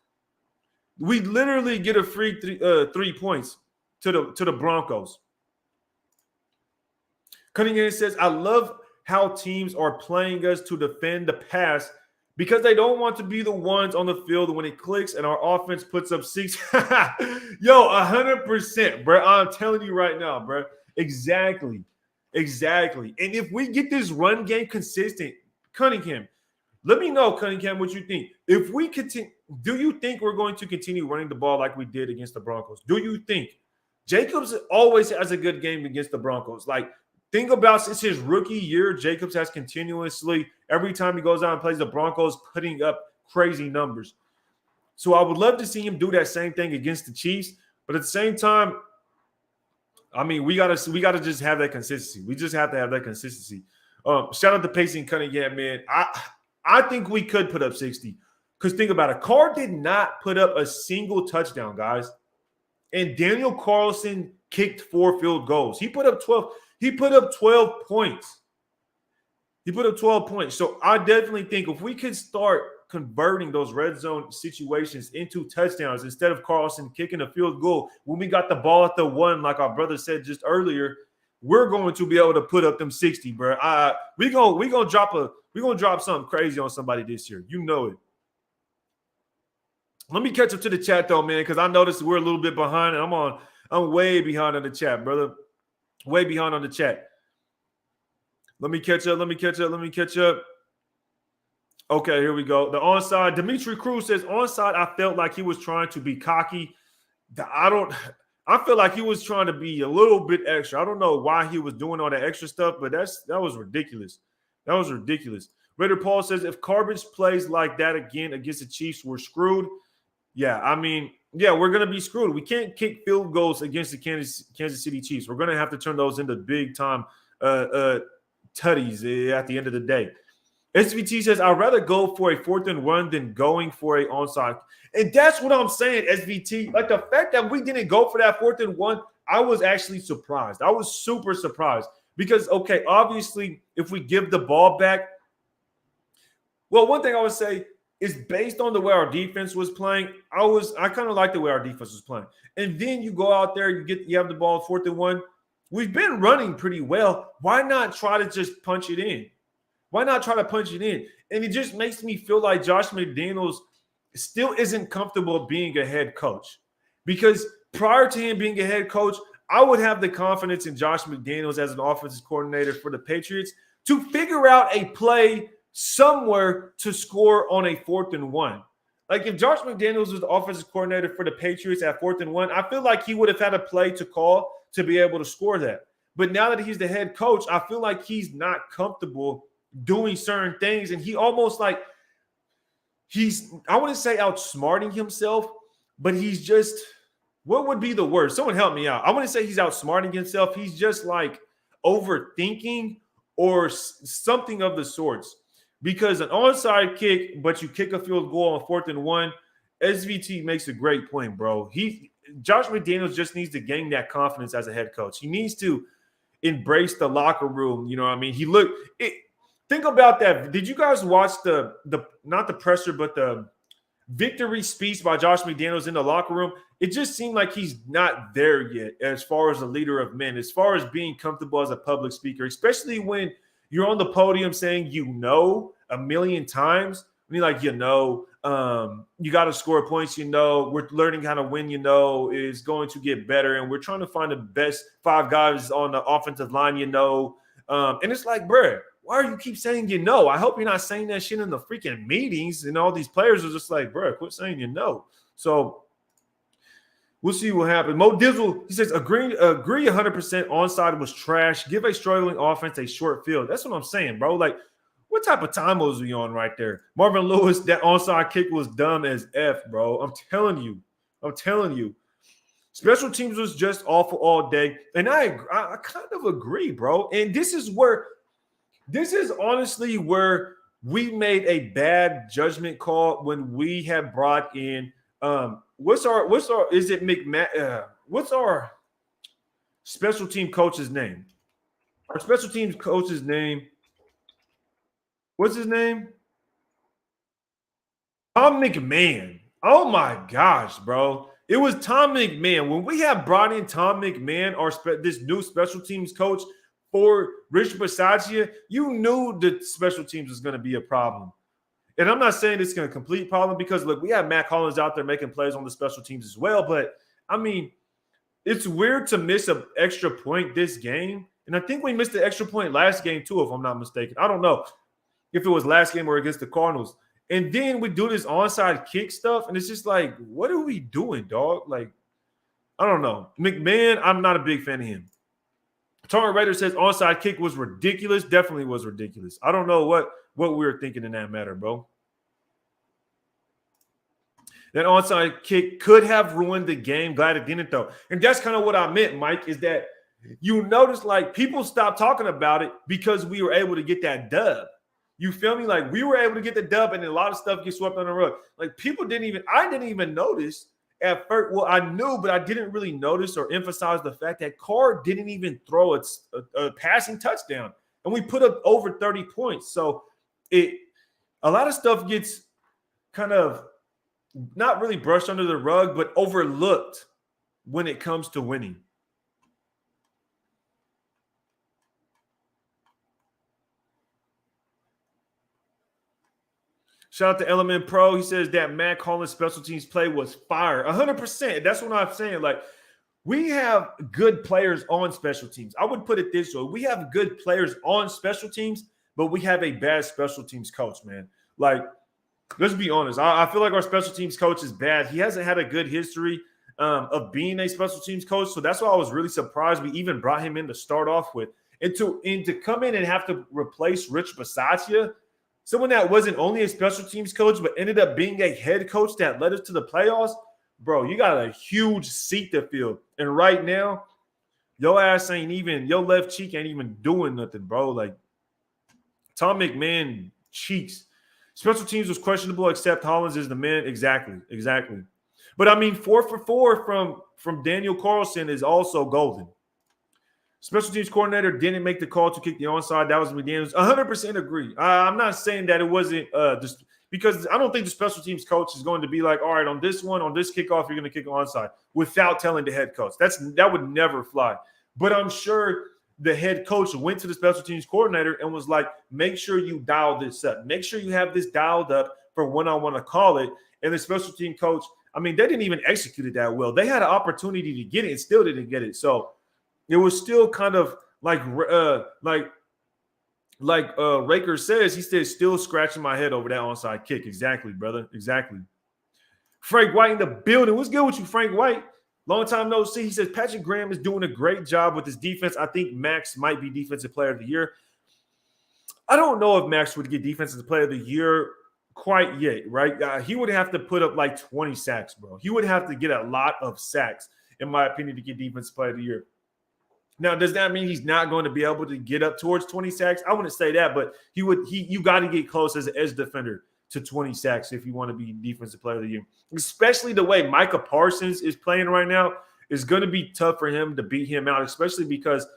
We literally get a free 3 points to the Broncos. Cunningham says, I love how teams are playing us to defend the pass because they don't want to be the ones on the field when it clicks and our offense puts up 6. Yo, 100%, bro. I'm telling you right now, bro. Exactly. And if we get this run game consistent, Cunningham, let me know, Cunningham, what you think. If we continue, do you think we're going to continue running the ball like we did against the Broncos? Do you think? Jacobs always has a good game against the Broncos. Like, think about since his rookie year, Jacobs has continuously, every time he goes out and plays the Broncos, putting up crazy numbers. So I would love to see him do that same thing against the Chiefs. But at the same time, I mean, we gotta just have that consistency. We just have to have that consistency. Shout out to Pacing Cunningham, man. I think we could put up 60. Because think about it. Carr did not put up a single touchdown, guys. And Daniel Carlson kicked 4 field goals. He put up 12. He put up 12 points. So I definitely think if we could start converting those red zone situations into touchdowns instead of Carlson kicking a field goal when we got the ball at the 1, like our brother said just earlier, we're going to be able to put up them 60, bro. We're gonna drop something crazy on somebody this year. You know it. Let me catch up to the chat though, man, because I noticed we're a little bit behind, and I'm way behind on the chat, brother. Way behind on the chat. Let me catch up. Okay, here we go. The onside. Dimitri Cruz says, onside, I felt like he was trying to be cocky. I feel like he was trying to be a little bit extra. I don't know why he was doing all that extra stuff, but that was ridiculous. Raider Paul says, if Carbage plays like that again against the Chiefs, we're screwed. Yeah, I mean, yeah, we're going to be screwed. We can't kick field goals against the Kansas City Chiefs. We're going to have to turn those into big-time tutties at the end of the day. SVT says, I'd rather go for a 4th and 1 than going for a onside. And that's what I'm saying, SVT. Like, the fact that we didn't go for that 4th and 1, I was actually surprised. I was super surprised. Because, okay, obviously, if we give the ball back, well, one thing I would say is based on the way our defense was playing, I kind of like the way our defense was playing. And then you go out there, you have the ball 4th and 1. We've been running pretty well. Why not try to just punch it in? And it just makes me feel like Josh McDaniel's still isn't comfortable being a head coach. Because prior to him being a head coach, I would have the confidence in Josh McDaniels as an offensive coordinator for the Patriots to figure out a play somewhere to score on a 4th and 1. Like if Josh McDaniels was the offensive coordinator for the Patriots at 4th and 1, I feel like he would have had a play to call to be able to score that. But now that he's the head coach, I feel like he's not comfortable doing certain things. And he almost like I wouldn't say outsmarting himself, but he's just, what would be the word? Someone help me out. I wouldn't say he's outsmarting himself. He's just like overthinking or something of the sorts. Because an onside kick, but you kick a field goal on 4th and 1, SVT makes a great point, bro. Josh McDaniels just needs to gain that confidence as a head coach. He needs to embrace the locker room. You know what I mean? Think about that. Did you guys watch the not the presser, but the victory speech by Josh McDaniels in the locker room? It just seemed like he's not there yet as far as a leader of men, as far as being comfortable as a public speaker, especially when you're on the podium saying, a million times. I mean, like, you got to score points, we're learning how to win, is going to get better. And we're trying to find the best 5 guys on the offensive line, and it's like, bro, why do you keep saying, I hope you're not saying that shit in the freaking meetings. And all these players are just like, bro, quit saying, So we'll see what happens. Mo Dizzle, he says, agree 100% onside was trash. Give a struggling offense a short field. That's what I'm saying, bro. Like, what type of time was we on right there? Marvin Lewis, that onside kick was dumb as F, bro. I'm telling you. Special teams was just awful all day. And I kind of agree, bro. And this is honestly where we made a bad judgment call when we have brought in what's our special team coach's name? Our special teams coach's name. What's his name? Tom McMahon. Oh my gosh, bro. It was Tom McMahon. When we have brought in Tom McMahon, this new special teams coach for Rich Bisaccia, you knew the special teams was going to be a problem. And I'm not saying it's going to complete problem because, look, we have Matt Collins out there making plays on the special teams as well. But, I mean, it's weird to miss an extra point this game. And I think we missed the extra point last game too, if I'm not mistaken. I don't know if it was last game or against the Cardinals. And then we do this onside kick stuff, and it's just like, what are we doing, dog? Like, I don't know. McMahon, I'm not a big fan of him. Torrent Raider says onside kick was ridiculous. Definitely was ridiculous. I don't know what we were thinking in that matter, bro. That onside kick could have ruined the game. Glad it didn't, though. And that's kind of what I meant, Mike, is that you notice, like, people stopped talking about it because we were able to get that dub. You feel me? Like, we were able to get the dub, and a lot of stuff gets swept on the rug. Like, I didn't even notice at first. Well, I knew, but I didn't really notice or emphasize the fact that Carr didn't even throw a passing touchdown, and we put up over 30 points. So a lot of stuff gets kind of not really brushed under the rug, but overlooked when it comes to winning. Shout out to Element Pro. He says that Matt Collins' special teams play was fire. 100%. That's what I'm saying. Like, we have good players on special teams. I would put it this way. We have good players on special teams, but we have a bad special teams coach, man. Like, let's be honest. I feel like our special teams coach is bad. He hasn't had a good history of being a special teams coach. So that's why I was really surprised we even brought him in to start off with. And to come in and have to replace Rich Bisaccia, someone that wasn't only a special teams coach, but ended up being a head coach that led us to the playoffs, bro, you got a huge seat to fill. And right now, your left cheek ain't even doing nothing, bro. Like, Tom McMahon cheeks. Special teams was questionable, except Hollins is the man. Exactly. But, I mean, 4 for 4 from Daniel Carlson is also golden. Special teams coordinator didn't make the call to kick the onside. That was McDaniel's. 100% agree. I'm not saying that it wasn't just because I don't think the special teams coach is going to be like, all right, on this kickoff, you're going to kick onside without telling the head coach. That would never fly. But I'm sure the head coach went to the special teams coordinator and was like, make sure you dial this up. Make sure you have this dialed up for when I want to call it. And the special team coach, I mean, they didn't even execute it that well. They had an opportunity to get it and still didn't get it. So it was still kind of like Raker says, he said, still scratching my head over that onside kick. Exactly, brother. Exactly. Frank White in the building. What's good with you, Frank White? Long time no see. He says Patrick Graham is doing a great job with his defense. I think Max might be Defensive Player of the Year. I don't know if Max would get Defensive Player of the Year quite yet, right? He would have to put up like 20 sacks, bro. He would have to get a lot of sacks, in my opinion, to get Defensive Player of the Year. Now, does that mean he's not going to be able to get up towards 20 sacks? I wouldn't say that, but you got to get close as an edge defender to 20 sacks if you want to be Defensive Player of the Year. Especially the way Micah Parsons is playing right now, is going to be tough for him to beat him out, especially because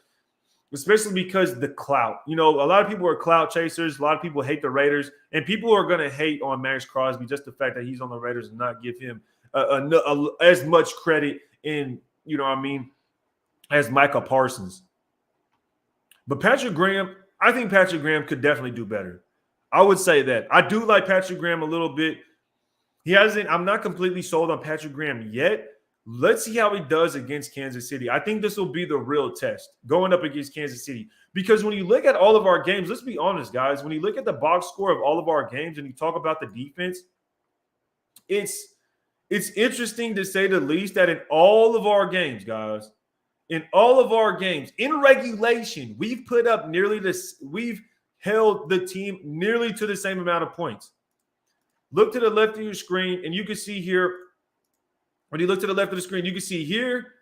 the clout. You know, a lot of people are clout chasers. A lot of people hate the Raiders, and people are going to hate on Max Crosby just the fact that he's on the Raiders and not give him as much credit in, you know what I mean, as Micah Parsons. But Patrick Graham, I think Patrick Graham could definitely do better. I would say that. I do like Patrick Graham a little bit. I'm not completely sold on Patrick Graham yet. Let's see how he does against Kansas City. I think this will be the real test going up against Kansas City. Because when you look at all of our games, let's be honest, guys, when you look at the box score of all of our games and you talk about the defense, it's interesting to say the least that in all of our games, guys, in all of our games, in regulation, we've held the team nearly to the same amount of points. Look to the left of your screen, and you can see here, when you look to the left of the screen, you can see here,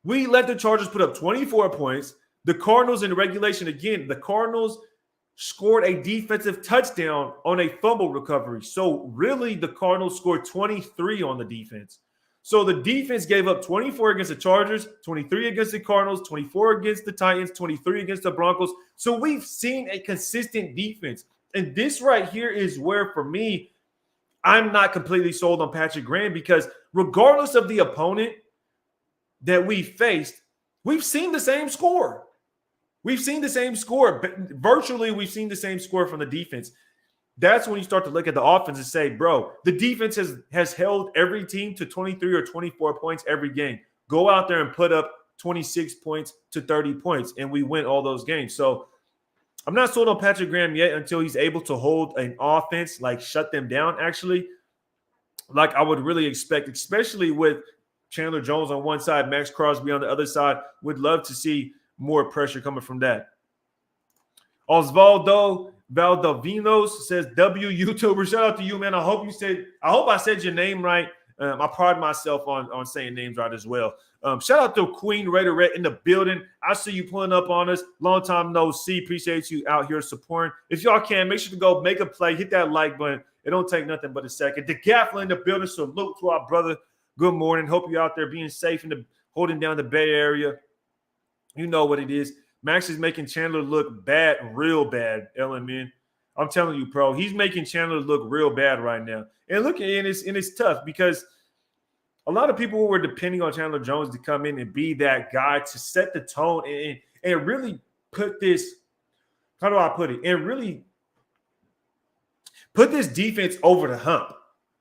we let the Chargers put up 24 points. The Cardinals in regulation, again, the Cardinals scored a defensive touchdown on a fumble recovery. So really, the Cardinals scored 23 on the defense. So the defense gave up 24 against the Chargers, 23 against the Cardinals, 24 against the Titans, 23 against the Broncos. So we've seen a consistent defense. And this right here is where, for me, I'm not completely sold on Patrick Graham, because regardless of the opponent that we faced, we've seen the same score. We've seen the same score. Virtually, we've seen the same score from the defense. That's when you start to look at the offense and say, bro, the defense has held every team to 23 or 24 points every game. Go out there and put up 26 points to 30 points, and we win all those games. So I'm not sold on Patrick Graham yet until he's able to hold an offense, like shut them down, actually, like I would really expect, especially with Chandler Jones on one side, Max Crosby on the other side. Would love to see more pressure coming from that. Osvaldo Valdovinos says, W YouTuber. Shout out to you, man. I hope I said your name right. I pride myself on saying names right as well. Shout out to Queen Raiderette in the building. I see you pulling up on us. Long time no see. Appreciate you out here supporting. If y'all can, make sure to go make a play. Hit that like button. It don't take nothing but a second. The Gaffler in the building. Salute to our brother. Good morning. Hope you're out there being safe and holding down the Bay Area. You know what it is. Max is making Chandler look bad, real bad, LMN. I'm telling you, bro, he's making Chandler look real bad right now. And look, and it's tough because a lot of people were depending on Chandler Jones to come in and be that guy to set the tone and really put this, how do I put it? And really put this defense over the hump,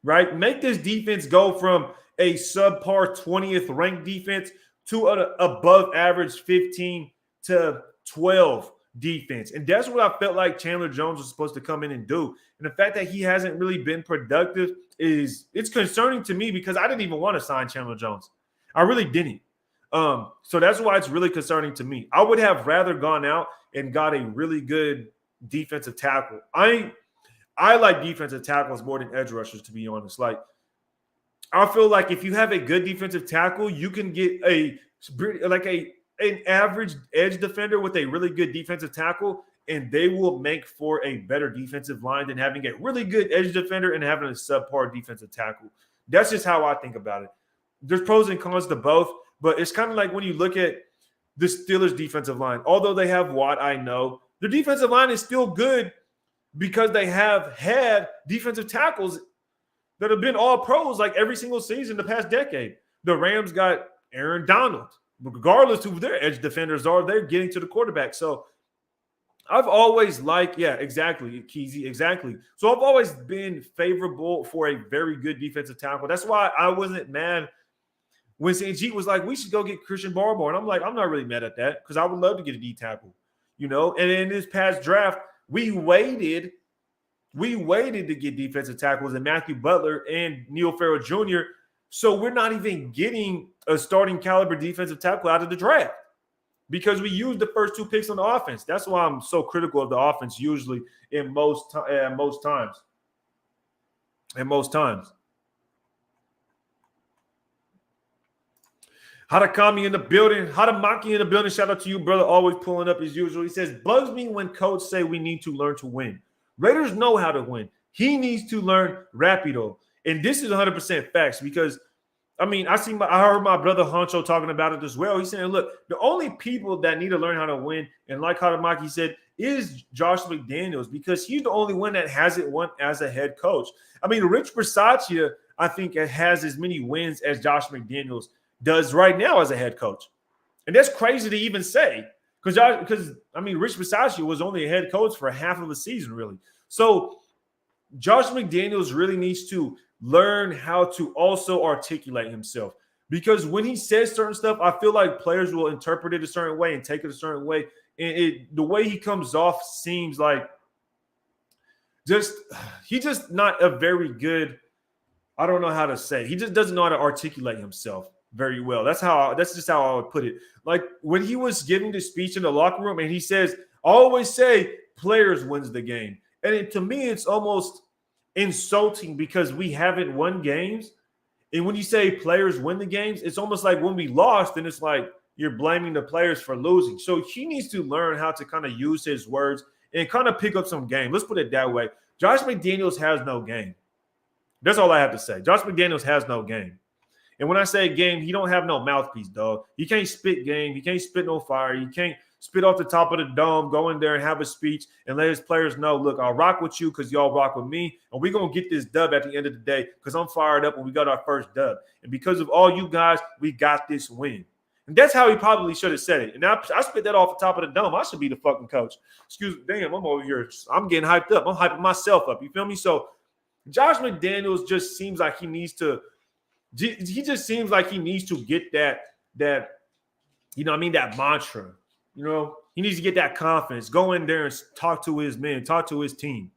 right? Make this defense go from a subpar 20th ranked defense to an above average 15 to 12 defense. And that's what I felt like Chandler Jones was supposed to come in and do. And the fact that he hasn't really been productive it's concerning to me, because I didn't even want to sign Chandler Jones. I really didn't. So that's why it's really concerning to me. I would have rather gone out and got a really good defensive tackle. I like defensive tackles more than edge rushers, to be honest. Like, I feel like if you have a good defensive tackle, you can get an average edge defender with a really good defensive tackle, and they will make for a better defensive line than having a really good edge defender and having a subpar defensive tackle. That's just how I think about it. There's pros and cons to both, but it's kind of like when you look at the Steelers' defensive line. Although they have Watt, I know, their defensive line is still good because they have had defensive tackles that have been all pros like every single season the past decade. The Rams got Aaron Donald. Regardless of who their edge defenders are, they're getting to the quarterback. So I've always liked, exactly, Keezy, exactly. So I've always been favorable for a very good defensive tackle. That's why I wasn't mad when St. G was like, we should go get Christian Barmore. And I'm like, I'm not really mad at that because I would love to get a D tackle, you know. And in this past draft, we waited We waited to get defensive tackles in Matthew Butler and Neil Farrell Jr., so we're not even getting a starting caliber defensive tackle out of the draft because we used the first 2 picks on the offense. That's why I'm so critical of the offense usually in most times. Hadakami in the building. Hadamaki in the building. Shout out to you, brother. Always pulling up as usual. He says, bugs me when coach say we need to learn to win. Raiders know how to win. He needs to learn rapido. And this is 100% facts because, I mean, I heard my brother Honcho talking about it as well. He's saying, look, the only people that need to learn how to win, and like Hadamaki said, is Josh McDaniels because he's the only one that hasn't won as a head coach. I mean, Rich Bisaccia, I think, has as many wins as Josh McDaniels does right now as a head coach. And that's crazy to even say because I mean, Rich Bisaccia was only a head coach for half of a season, really. So Josh McDaniels really needs to learn how to also articulate himself because when he says certain stuff, I feel like players will interpret it a certain way and take it a certain way. And the way he comes off seems like he's just not a very good, I don't know how to say. He just doesn't know how to articulate himself very well. That's just how I would put it. Like when he was giving the speech in the locker room and he says, I always say players wins the game. And to me, it's almost insulting because we haven't won games. And when you say players win the games, it's almost like when we lost and it's like you're blaming the players for losing. So he needs to learn how to kind of use his words and kind of pick up some game. Let's put it that way. Josh McDaniels has no game. That's all I have to say. Josh McDaniels has no game. And when I say game, he don't have no mouthpiece, dog. He can't spit game. He can't spit no fire. He can't spit off the top of the dome, go in there and have a speech and let his players know, look, I'll rock with you because y'all rock with me. And we're going to get this dub at the end of the day because I'm fired up when we got our first dub. And because of all you guys, we got this win. And that's how he probably should have said it. And I spit that off the top of the dome. I should be the fucking coach. Excuse me. Damn, I'm over here. I'm getting hyped up. I'm hyping myself up. You feel me? So Josh McDaniels just seems like he needs to get that, you know what I mean, that mantra. You know, he needs to get that confidence. Go in there and talk to his men, talk to his team.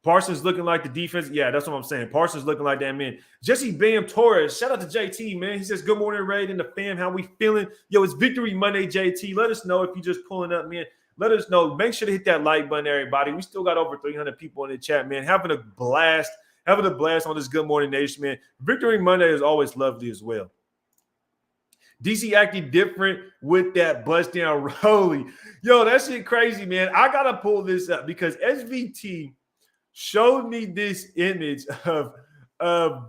Parsons looking like the defense. Yeah, that's what I'm saying. Parsons looking like that man. Jesse Bam Torres. Shout out to JT, man. He says, good morning, Raid and the fam. How we feeling? Yo, it's Victory Monday, JT. Let us know if you're just pulling up, man. Let us know. Make sure to hit that like button, everybody. We still got over 300 people in the chat, man. Having a blast on this Good Morning Nation, man. Victory Monday is always lovely as well. DC acting different with that bust down Rolly. Yo, that shit crazy, man. I got to pull this up because SVT showed me this image of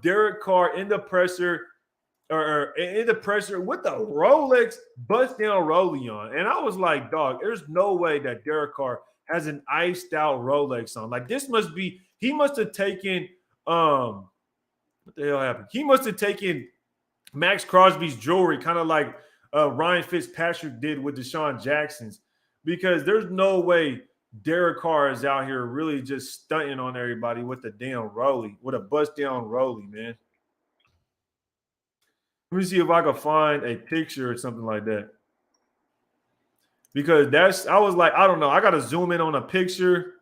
Derek Carr in the presser with the Rolex bust down Rolly on. And I was like, dog, there's no way that Derek Carr has an iced out Rolex on. Like this must be, he must have taken, what the hell happened? He must have taken Max Crosby's jewelry, kind of like Ryan Fitzpatrick did with Deshaun Jackson's, because there's no way Derek Carr is out here really just stunting on everybody with a damn Rolly, with a bust down Rolly, man. Let me see if I can find a picture or something like that. Because I was like, I don't know. I got to zoom in on a picture.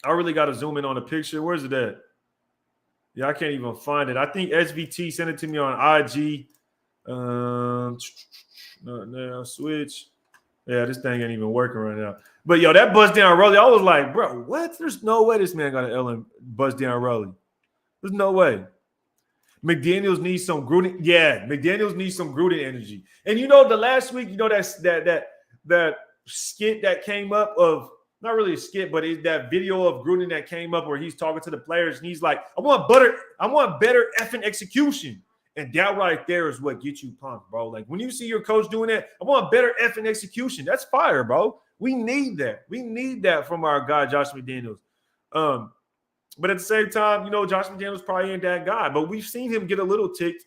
I really got to zoom in on a picture. Where's it at? Yeah, I can't even find it. I think SVT sent it to me on IG. No, switch. Yeah, this thing ain't even working right now. But, yo, that bust down Rolly, I was like, bro, what? There's no way this man got an Ellen bust down Rolly. There's no way. McDaniels needs some Gruden. Yeah, McDaniels needs some Gruden energy. And, you know, the last week, you know, that skit that came up of – not really a skit, but it's that video of Gruden that came up where he's talking to the players and he's like, I want better effing execution. And that right there is what gets you pumped, bro. Like when you see your coach doing that, I want better effing execution. That's fire, bro. We need that. We need that from our guy, Josh McDaniels. But at the same time, you know, Josh McDaniels probably ain't that guy, but we've seen him get a little ticked.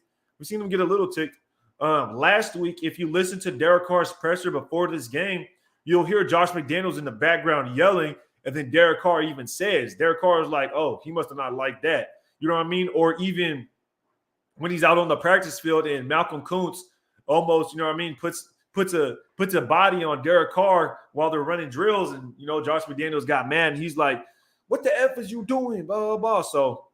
Last week, if you listen to Derek Carr's presser before this game, you'll hear Josh McDaniels in the background yelling, and then Derek Carr even says, Derek Carr is like, oh, he must have not liked that. You know what I mean? Or even when he's out on the practice field and Malcolm Kuntz almost, you know what I mean, puts a body on Derek Carr while they're running drills, and, you know, Josh McDaniels got mad, and he's like, What the F is you doing? Blah, blah, blah. So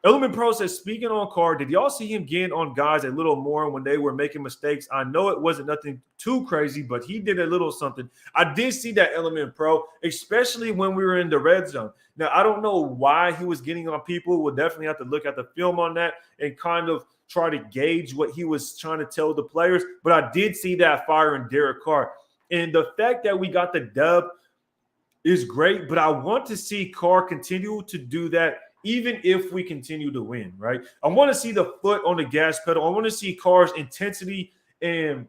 Element Pro says, speaking on Carr, did y'all see him getting on guys a little more when they were making mistakes? I know it wasn't nothing too crazy, but he did a little something. I did see that Element Pro, especially when we were in the red zone. Now, I don't know why he was getting on people. We'll definitely have to look at the film on that and kind of try to gauge what he was trying to tell the players. But I did see that fire in Derek Carr. And the fact that we got the dub is great, but I want to see Carr continue to do that even if we continue to win, right? I want to see the foot on the gas pedal. I want to see Carr's intensity and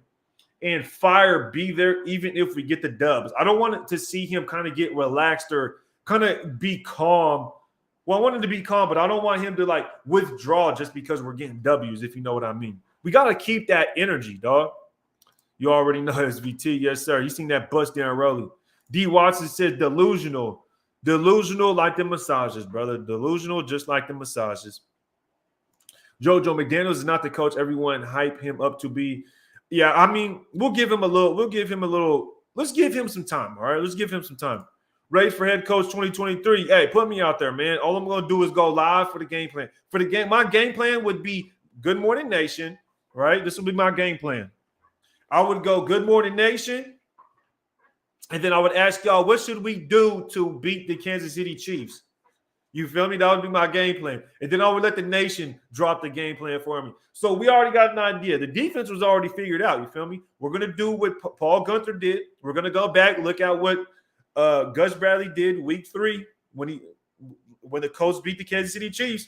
fire be there even if we get the dubs. I don't want to see him kind of get relaxed or kind of be calm. Well, I want him to be calm, but I don't want him to like withdraw just because we're getting W's, if you know what I mean. We got to keep that energy, dog. You already know SVT. Yes, sir. You seen that bust down Rowley. D. Watson says delusional. Delusional like the massages, brother. Delusional just like the massages. Jojo McDaniel's is not the coach everyone hype him up to be. Yeah, I mean, let's give him some time, all right? Let's give him some time. Race for head coach 2023. Hey, put me out there, man. All I'm going to do is go live for the game plan. For the game, my game plan would be Good Morning Nation, right? This will be my game plan. I would go Good Morning Nation. And then I would ask y'all, what should we do to beat the Kansas City Chiefs? You feel me? That would be my game plan. And then I would let the nation drop the game plan for me. So we already got an idea. The defense was already figured out. You feel me? We're going to do what Paul Gunther did. We're going to go back, look at what Gus Bradley did week 3 when the Colts beat the Kansas City Chiefs.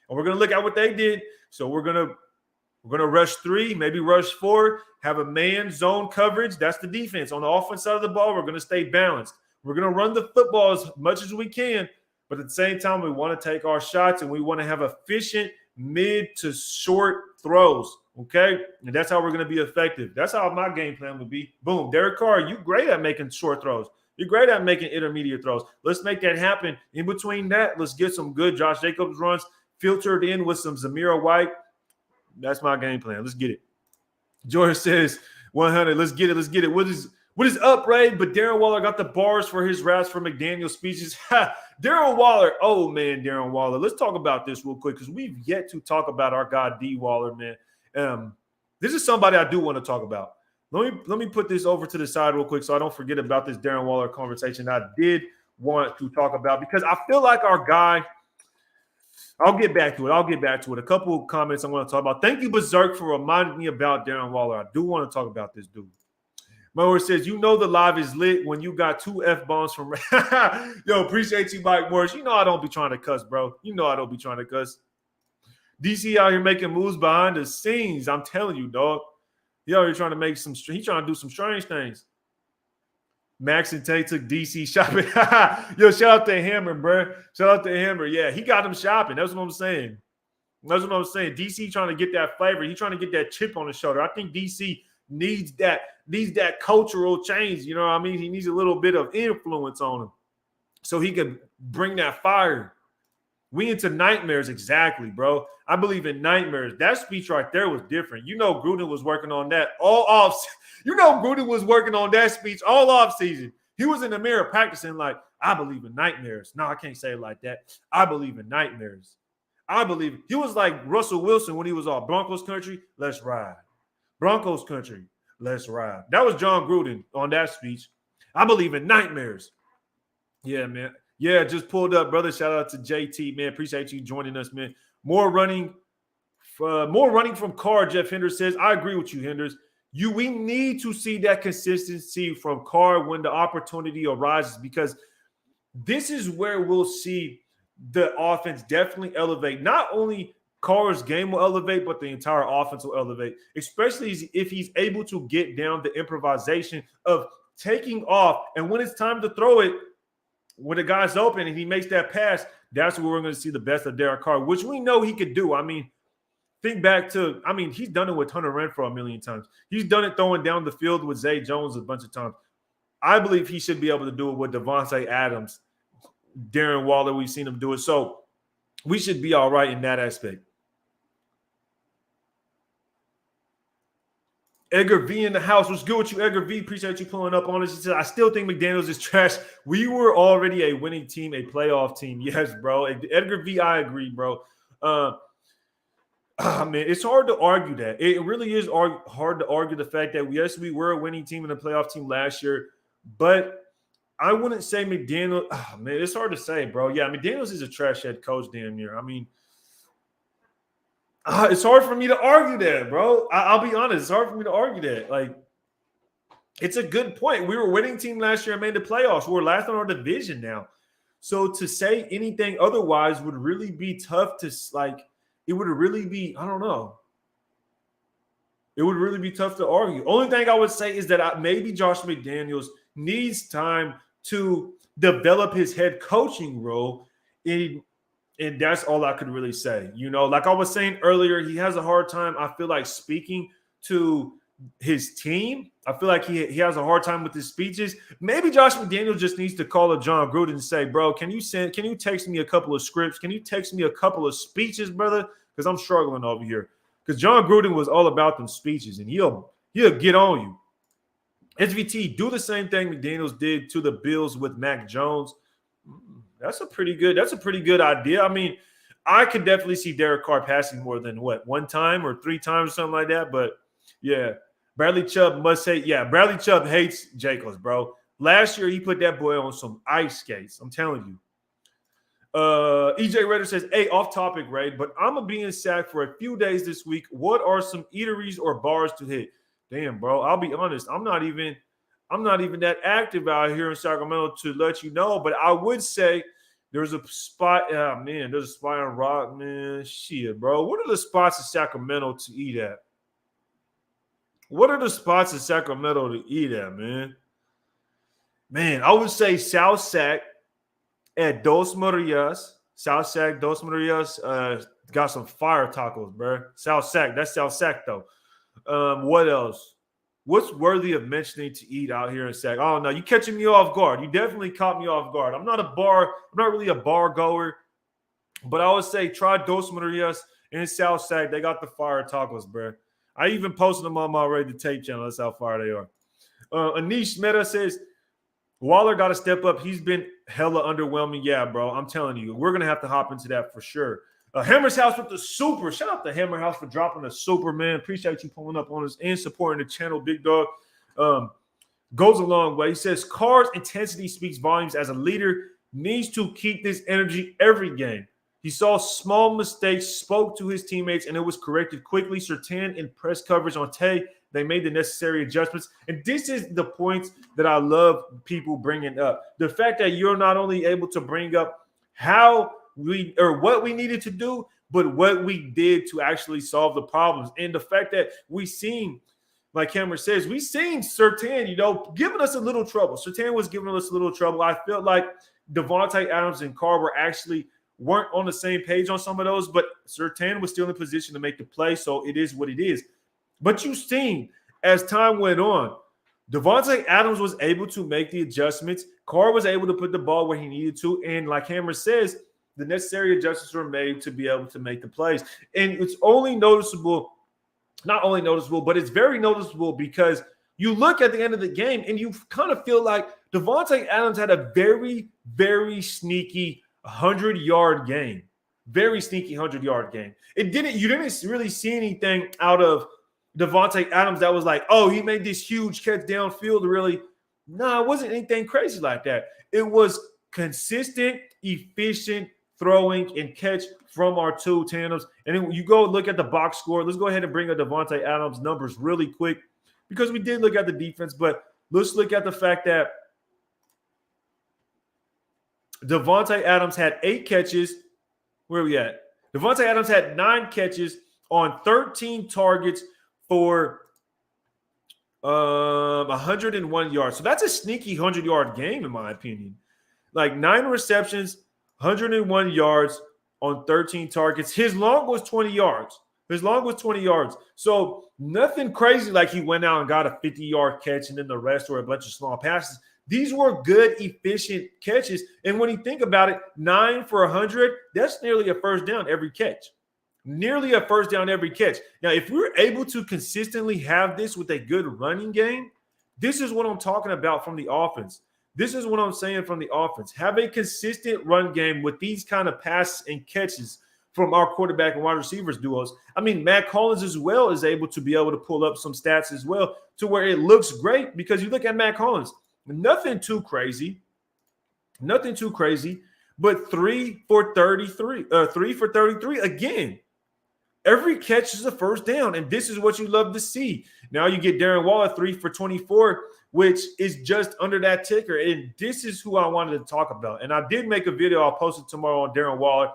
And we're going to look at what they did. So we're going to rush 3, maybe rush 4, have a man zone coverage. That's the defense. On the offense side of the ball, we're going to stay balanced. We're going to run the football as much as we can, but at the same time, we want to take our shots and we want to have efficient mid to short throws, okay? And that's how we're going to be effective. That's how my game plan would be. Boom. Derek Carr, you're great at making short throws. You're great at making intermediate throws. Let's make that happen. In between that, let's get some good Josh Jacobs runs filtered in with some Zamira White. That's my game plan. Let's get it. George says 100. Let's get it. Let's get it. What is up, Ray? But Darren Waller got the bars for his raps for McDaniel's speeches. Darren Waller. Oh, man, Darren Waller. Let's talk about this real quick because we've yet to talk about our guy, D. Waller, man. This is somebody I do want to talk about. Let me put this over to the side real quick so I don't forget about this Darren Waller conversation I did want to talk about because I feel like our guy – I'll get back to it. A couple of comments I want to talk about. Thank you, Berserk, for reminding me about Darren Waller. I do want to talk about this dude. Mower says, you know the live is lit when you got 2 F-bombs from – Yo, appreciate you, Mike Morris. You know I don't be trying to cuss, bro. You know I don't be trying to cuss. DC out here making moves behind the scenes. I'm telling you, dog. He out here trying to make some – he's trying to do some strange things. Max and Tay took DC shopping. Yo, shout out to Hammer, bro. Shout out to Hammer. Yeah, he got them shopping. That's what I'm saying. DC trying to get that flavor. He's trying to get that chip on his shoulder. I think DC needs that cultural change. You know what I mean? He needs a little bit of influence on him so he can bring that fire. We into nightmares, exactly, bro. I believe in nightmares. That speech right there was different. You know Gruden was working on that all off. You know Gruden was working on that speech all off season. He was in the mirror practicing like, I believe in nightmares. No, I can't say it like that. I believe in nightmares. I believe. He was like Russell Wilson when he was all Broncos country. Let's ride. Broncos country. Let's ride. That was John Gruden on that speech. I believe in nightmares. Yeah, man. Yeah, just pulled up, brother. Shout out to JT, man. Appreciate you joining us, man. More running from Carr, Jeff Henders says. I agree with you, Henders. We need to see that consistency from Carr when the opportunity arises because this is where we'll see the offense definitely elevate. Not only Carr's game will elevate, but the entire offense will elevate, especially if he's able to get down the improvisation of taking off. And when it's time to throw it, when the guy's open and he makes that pass, that's where we're going to see the best of Derek Carr, which we know he could do. I mean, think back to, he's done it with Hunter Renfrow a million times. He's done it throwing down the field with Zay Jones a bunch of times. I believe he should be able to do it with Devante Adams, Darren Waller. We've seen him do it. So we should be all right in that aspect. Edgar V in the house. What's good with you, Edgar V? Appreciate you pulling up on us. He said, I still think McDaniel's is trash. We were already a winning team, a playoff team. Yes, bro. Edgar V, I agree, bro. Man, it's hard to argue that. It really is hard to argue the fact that, yes, we were a winning team and a playoff team last year, but I wouldn't say McDaniel. Man, it's hard to say, bro. Yeah, McDaniel's is a trash head coach damn near. I mean, it's hard for me to argue that, bro. I'll be honest. It's hard for me to argue that. Like, it's a good point. We were a winning team last year and made the playoffs. We're last in our division now. So to say anything otherwise would really be tough to, like, it would really be, I don't know. It would really be tough to argue. Only thing I would say is that maybe Josh McDaniels needs time to develop his head coaching role. And that's all I could really say. You know, like I was saying earlier, he has a hard time, I feel like, speaking to his team. I feel like he has a hard time with his speeches. Maybe Josh McDaniels just needs to call up John Gruden and say, bro, can you text me a couple of scripts? Can you text me a couple of speeches, brother? Because I'm struggling over here. Because John Gruden was all about them speeches, and he'll get on you. SVT, do the same thing McDaniels did to the Bills with Mac Jones. That's a pretty good idea. I mean, I could definitely see Derek Carr passing more than one time or 3 times or something like that. But yeah, Bradley Chubb must hate. Yeah, Bradley Chubb hates Jacobs, bro. Last year he put that boy on some ice skates. I'm telling you. EJ Redder says, hey, off topic, Ray, but I'm gonna be in Sac for a few days this week. What are some eateries or bars to hit? Damn, bro. I'll be honest. I'm not even that active out here in Sacramento to let you know, but I would say there's a spot. Oh, man, there's a spot on Rock, man. Shit, bro. What are the spots in Sacramento to eat at? What are the spots in Sacramento to eat at, man? Man, I would say South Sac at Dos Marias. South Sac, Dos Marias got some fire tacos, bro. South Sac. That's South Sac, though. What else? What's worthy of mentioning to eat out here in Sac? Oh, no, you catching me off guard. You definitely caught me off guard. I'm not really a bar goer, but I would say try Dos Marias in South Sac. They got the fire tacos, bro. I even posted them on my Ready to Tape channel. That's how fire they are. Anish Meta says, Waller got to step up. He's been hella underwhelming. Yeah, bro, I'm telling you. We're going to have to hop into that for sure. Hammer's House with the super. Shout out to Hammer House for dropping the super, man. Appreciate you pulling up on us and supporting the channel, big dog. Goes a long way. He says, Carr's intensity speaks volumes as a leader. Needs to keep this energy every game. He saw small mistakes, spoke to his teammates, and it was corrected quickly. Surtain in press coverage on Tay, they made the necessary adjustments. And this is the points that I love people bringing up. The fact that you're not only able to bring up what we needed to do, but what we did to actually solve the problems. And the fact that we seen, like Cameron says, we seen Surtain, giving us a little trouble. Surtain was giving us a little trouble. I felt like Devante Adams and Carr weren't on the same page on some of those, but Surtain was still in position to make the play, so it is what it is. But you've seen, as time went on, Devante Adams was able to make the adjustments. Carr was able to put the ball where he needed to, and like Hammer says, the necessary adjustments were made to be able to make the plays. And it's only noticeable, not only noticeable, but it's very noticeable because you look at the end of the game and you kind of feel like Devante Adams had a very, very sneaky 100-yard game. Very sneaky 100-yard game. You didn't really see anything out of Devante Adams that was like, oh, he made this huge catch downfield. Really, no, it wasn't anything crazy like that. It was consistent, efficient throwing and catch from our two tandems. And then you go look at the box score. Let's go ahead and bring up Devante Adams' numbers really quick because we did look at the defense, but let's look at the fact that Devante Adams had 8 catches. Where are we at? Devante Adams had 9 catches on 13 targets for 101 yards. So that's a sneaky 100-yard game, in my opinion. Like 9 receptions, 101 yards on 13 targets. His long was 20 yards. So nothing crazy like he went out and got a 50-yard catch and then the rest were a bunch of small passes. These were good, efficient catches. And when you think about it, 9 for 100, that's nearly a first down every catch. nearly a first down every catch. Now, if we're able to consistently have this with a good running game, this is what I'm talking about from the offense. This is what I'm saying from the offense. Have a consistent run game with these kind of passes and catches from our quarterback and wide receivers duos. I mean, Matt Collins as well is able to be able to pull up some stats as well to where it looks great, because you look at Matt Collins, nothing too crazy, but 3 for 33 again. Every catch is a first down, and this is what you love to see. Now you get Darren Waller 3 for 24, which is just under that ticker. And this is who I wanted to talk about. And I did make a video. I'll post it tomorrow on Darren Waller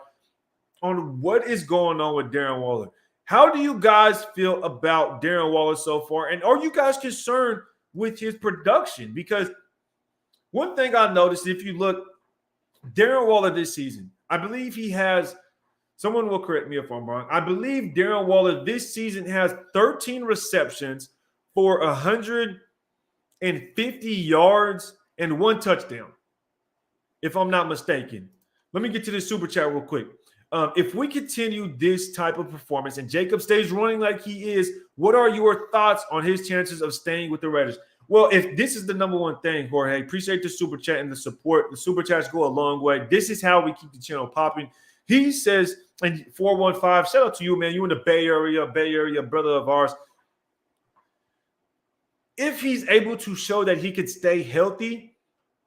on what is going on with Darren Waller. How do you guys feel about Darren Waller so far? And are you guys concerned with his production? Because one thing I noticed, if you look, Darren Waller this season, I believe he has – someone will correct me if I'm wrong. I believe Darren Waller this season has 13 receptions for 150 yards and 1 touchdown, if I'm not mistaken. Let me get to the super chat real quick. If we continue this type of performance and Jacob stays running like he is, what are your thoughts on his chances of staying with the Raiders? Well, if this is the number one thing, Jorge, appreciate the super chat and the support. The super chats go a long way. This is how we keep the channel popping. He says, and 415, shout out to you, man. You in the Bay Area, brother of ours. If he's able to show that he could stay healthy,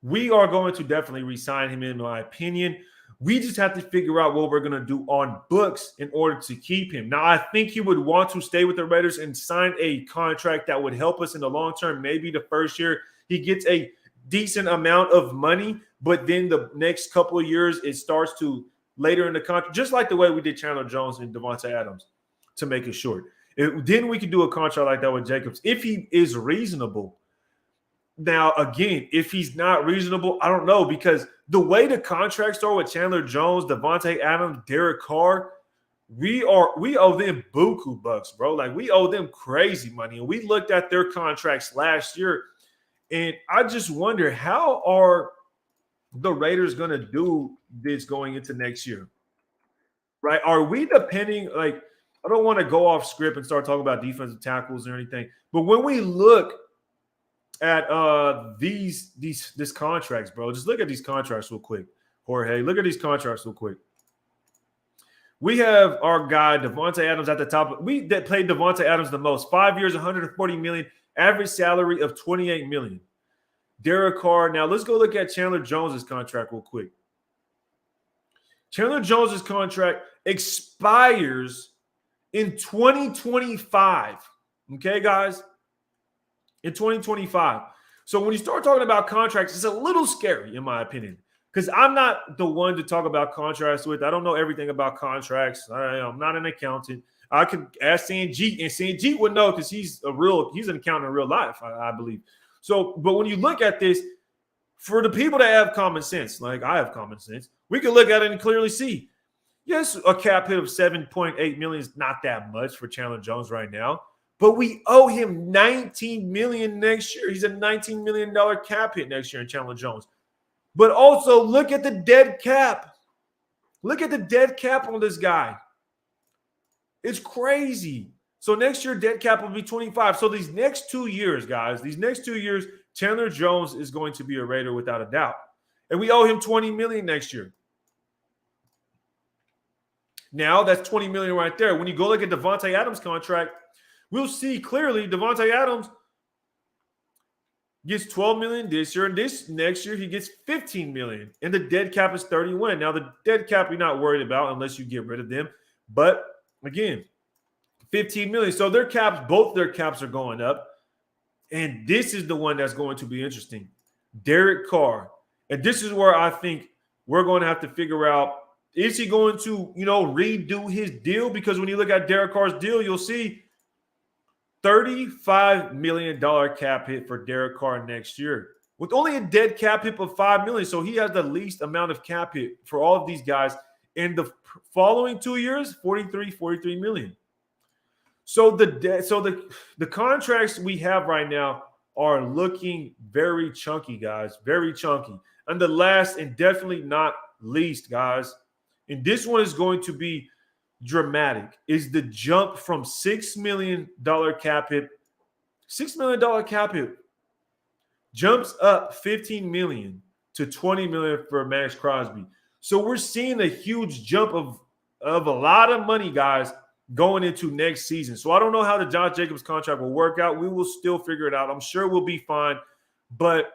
we are going to definitely re-sign him, in my opinion. We just have to figure out what we're going to do on books in order to keep him. Now, I think he would want to stay with the Raiders and sign a contract that would help us in the long term. Maybe the first year he gets a decent amount of money, but then the next couple of years it starts to later in the contract, just like the way we did Chandler Jones and Devante Adams, to make it short. Then we could do a contract like that with Jacobs if he is reasonable. Now, again, if he's not reasonable, I don't know, because the way the contracts are with Chandler Jones, Devante Adams, Derek Carr, we owe them buku bucks, bro. Like, we owe them crazy money. And we looked at their contracts last year, and I just wonder, how are the Raiders going to do this going into next year? Right? Are we depending, like, I don't want to go off script and start talking about defensive tackles or anything, but when we look at these contracts, bro, just look at these contracts real quick. Jorge, look at these contracts real quick. We have our guy Devante Adams at the top. We that played Devante Adams the most. 5 years, $140 million, average salary of $28 million. Derek Carr. Now let's go look at Chandler Jones's contract real quick. Chandler Jones's contract expires in 2025. Okay, guys? In 2025. So when you start talking about contracts, it's a little scary, in my opinion, because I'm not the one to talk about contracts with. I don't know everything about contracts. I'm not an accountant. I could ask Sanjeet, and Sanjeet would know because he's an accountant in real life, I believe. So, but when you look at this, for the people that have common sense, like I have common sense, we can look at it and clearly see, yes, a cap hit of $7.8 million is not that much for Chandler Jones right now. But we owe him $19 million next year. He's a $19 million cap hit next year in Chandler Jones. But also look at the dead cap. Look at the dead cap on this guy. It's crazy. So next year, dead cap will be 25. So these next 2 years, guys, Chandler Jones is going to be a Raider without a doubt. And we owe him $20 million next year. Now that's $20 million right there. When you go look at Devante Adams' contract, we'll see clearly Devante Adams gets $12 million this year, and this next year he gets $15 million, and the dead cap is 31. Now the dead cap you're not worried about unless you get rid of them, but again, $15 million. So their caps, both their caps are going up, and this is the one that's going to be interesting. Derek Carr, and this is where I think we're going to have to figure out, is he going to, redo his deal? Because when you look at Derek Carr's deal, you'll see $35 million cap hit for Derek Carr next year, with only a dead cap hit of $5 million. So he has the least amount of cap hit for all of these guys. In the following 2 years, $43 million. So the contracts we have right now are looking very chunky, guys, very chunky. And the last and definitely not least, guys, and this one is going to be dramatic is the jump from $6 million cap hit. $6 million cap hit jumps up $15 million to $20 million for Max Crosby. So we're seeing a huge jump of a lot of money, guys, going into next season. So I don't know how the Josh Jacobs contract will work out. We will still figure it out. I'm sure we'll be fine, but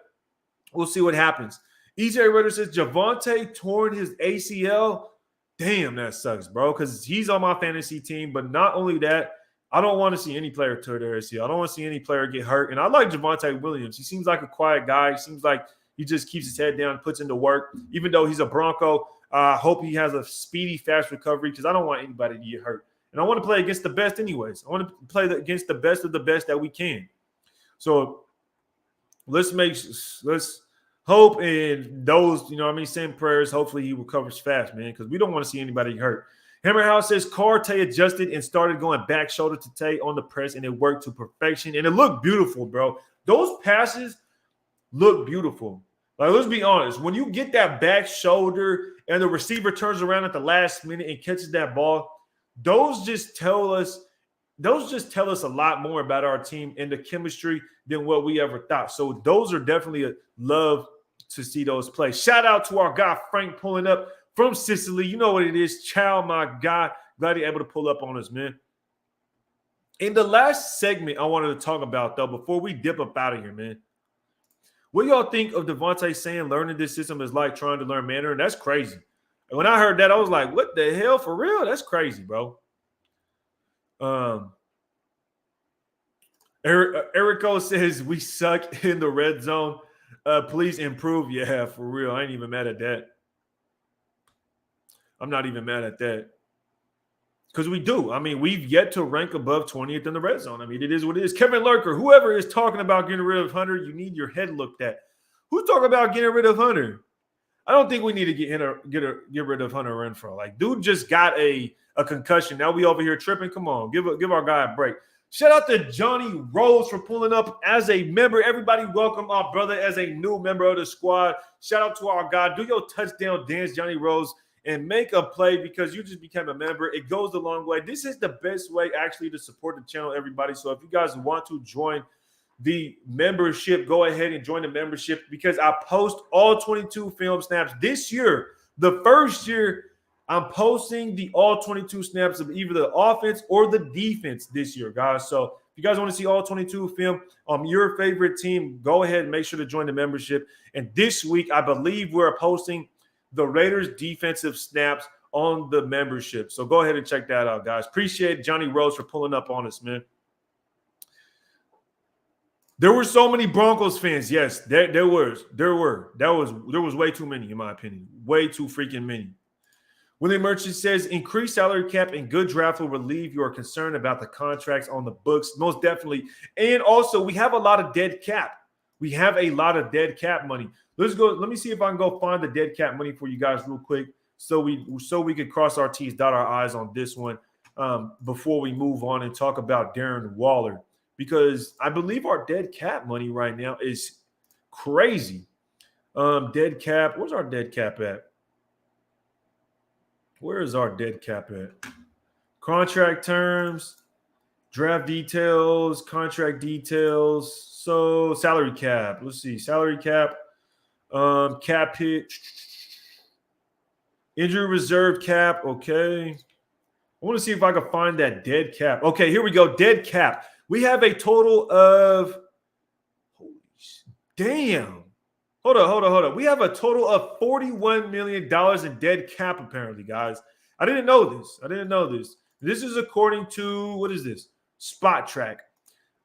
we'll see what happens. EJ Ritter says Devante torn his ACL. Damn, that sucks, bro, because he's on my fantasy team. But not only that, I don't want to see any player tear their ACL. I don't want to see any player get hurt. And I like Javonte Williams. He seems like a quiet guy. He seems like he just keeps his head down, puts into work, even though he's a Bronco. I hope he has a speedy, fast recovery because I don't want anybody to get hurt. And I want to play against the best anyways. I want to play against the best of the best that we can. So let's hope and those, send prayers. Hopefully he recovers fast, man, because we don't want to see anybody hurt. Hammerhouse says Carr Tay adjusted and started going back shoulder to Tay on the press, and it worked to perfection. And it looked beautiful, bro. Those passes look beautiful. Like, let's be honest. When you get that back shoulder and the receiver turns around at the last minute and catches that ball, those just tell us a lot more about our team and the chemistry than what we ever thought. So those are definitely a love to see those plays. Shout out to our guy Frank pulling up from Sicily. You know what it is. Chow, my guy. Glad you're able to pull up on us, man. In the last segment I wanted to talk about, though, before we dip up out of here, man, what y'all think of Devante saying learning this system is like trying to learn Mandarin? That's crazy. And when I heard that, I was like, what the hell? For real? That's crazy, bro. Erico says we suck in the red zone. Please improve. Yeah, for real. I ain't even mad at that. I'm not even mad at that. Because we do. I mean, we've yet to rank above 20th in the red zone. I mean, it is what it is. Kevin Lurker, whoever is talking about getting rid of Hunter, you need your head looked at. Who's talking about getting rid of Hunter? I don't think we need to get rid of Hunter Renfrow. Like, dude just got a concussion. Now we over here tripping. Come on, give our guy a break. Shout out to Johnny Rose for pulling up as a member. Everybody welcome our brother as a new member of the squad. Shout out to our guy. Do your touchdown dance, Johnny Rose, and make a play because you just became a member. It goes a long way. This is the best way actually to support the channel, everybody. So if you guys want to join the membership, go ahead and join the membership because I post all 22 film snaps this year. The first year, I'm posting the all 22 snaps of either the offense or the defense this year, guys. So if you guys want to see all 22 film your favorite team, go ahead and make sure to join the membership. And this week, I believe we're posting the Raiders defensive snaps on the membership. So go ahead and check that out, guys. Appreciate Johnny Rose for pulling up on us, man. There were so many Broncos fans. Yes, there was. There was way too many, in my opinion. Way too freaking many. William Merchant says, increased salary cap and good draft will relieve your concern about the contracts on the books. Most definitely. And also, we have a lot of dead cap. We have a lot of dead cap money. Let's go. Let me see if I can go find the dead cap money for you guys real quick so we can cross our T's, dot our I's on this one before we move on and talk about Darren Waller. Because I believe our dead cap money right now is crazy. Dead cap. Where's our dead cap at? Where is our dead cap at? Contract terms, draft details, contract details. So salary cap. Let's see. Salary cap. Cap hit. Injury reserve cap. Okay. I want to see if I can find that dead cap. Okay, here we go. Dead cap. We have a total of damn. Hold on. We have a total of $41 million in dead cap, apparently, guys. I didn't know this. This is according to, what is this? Spot Track.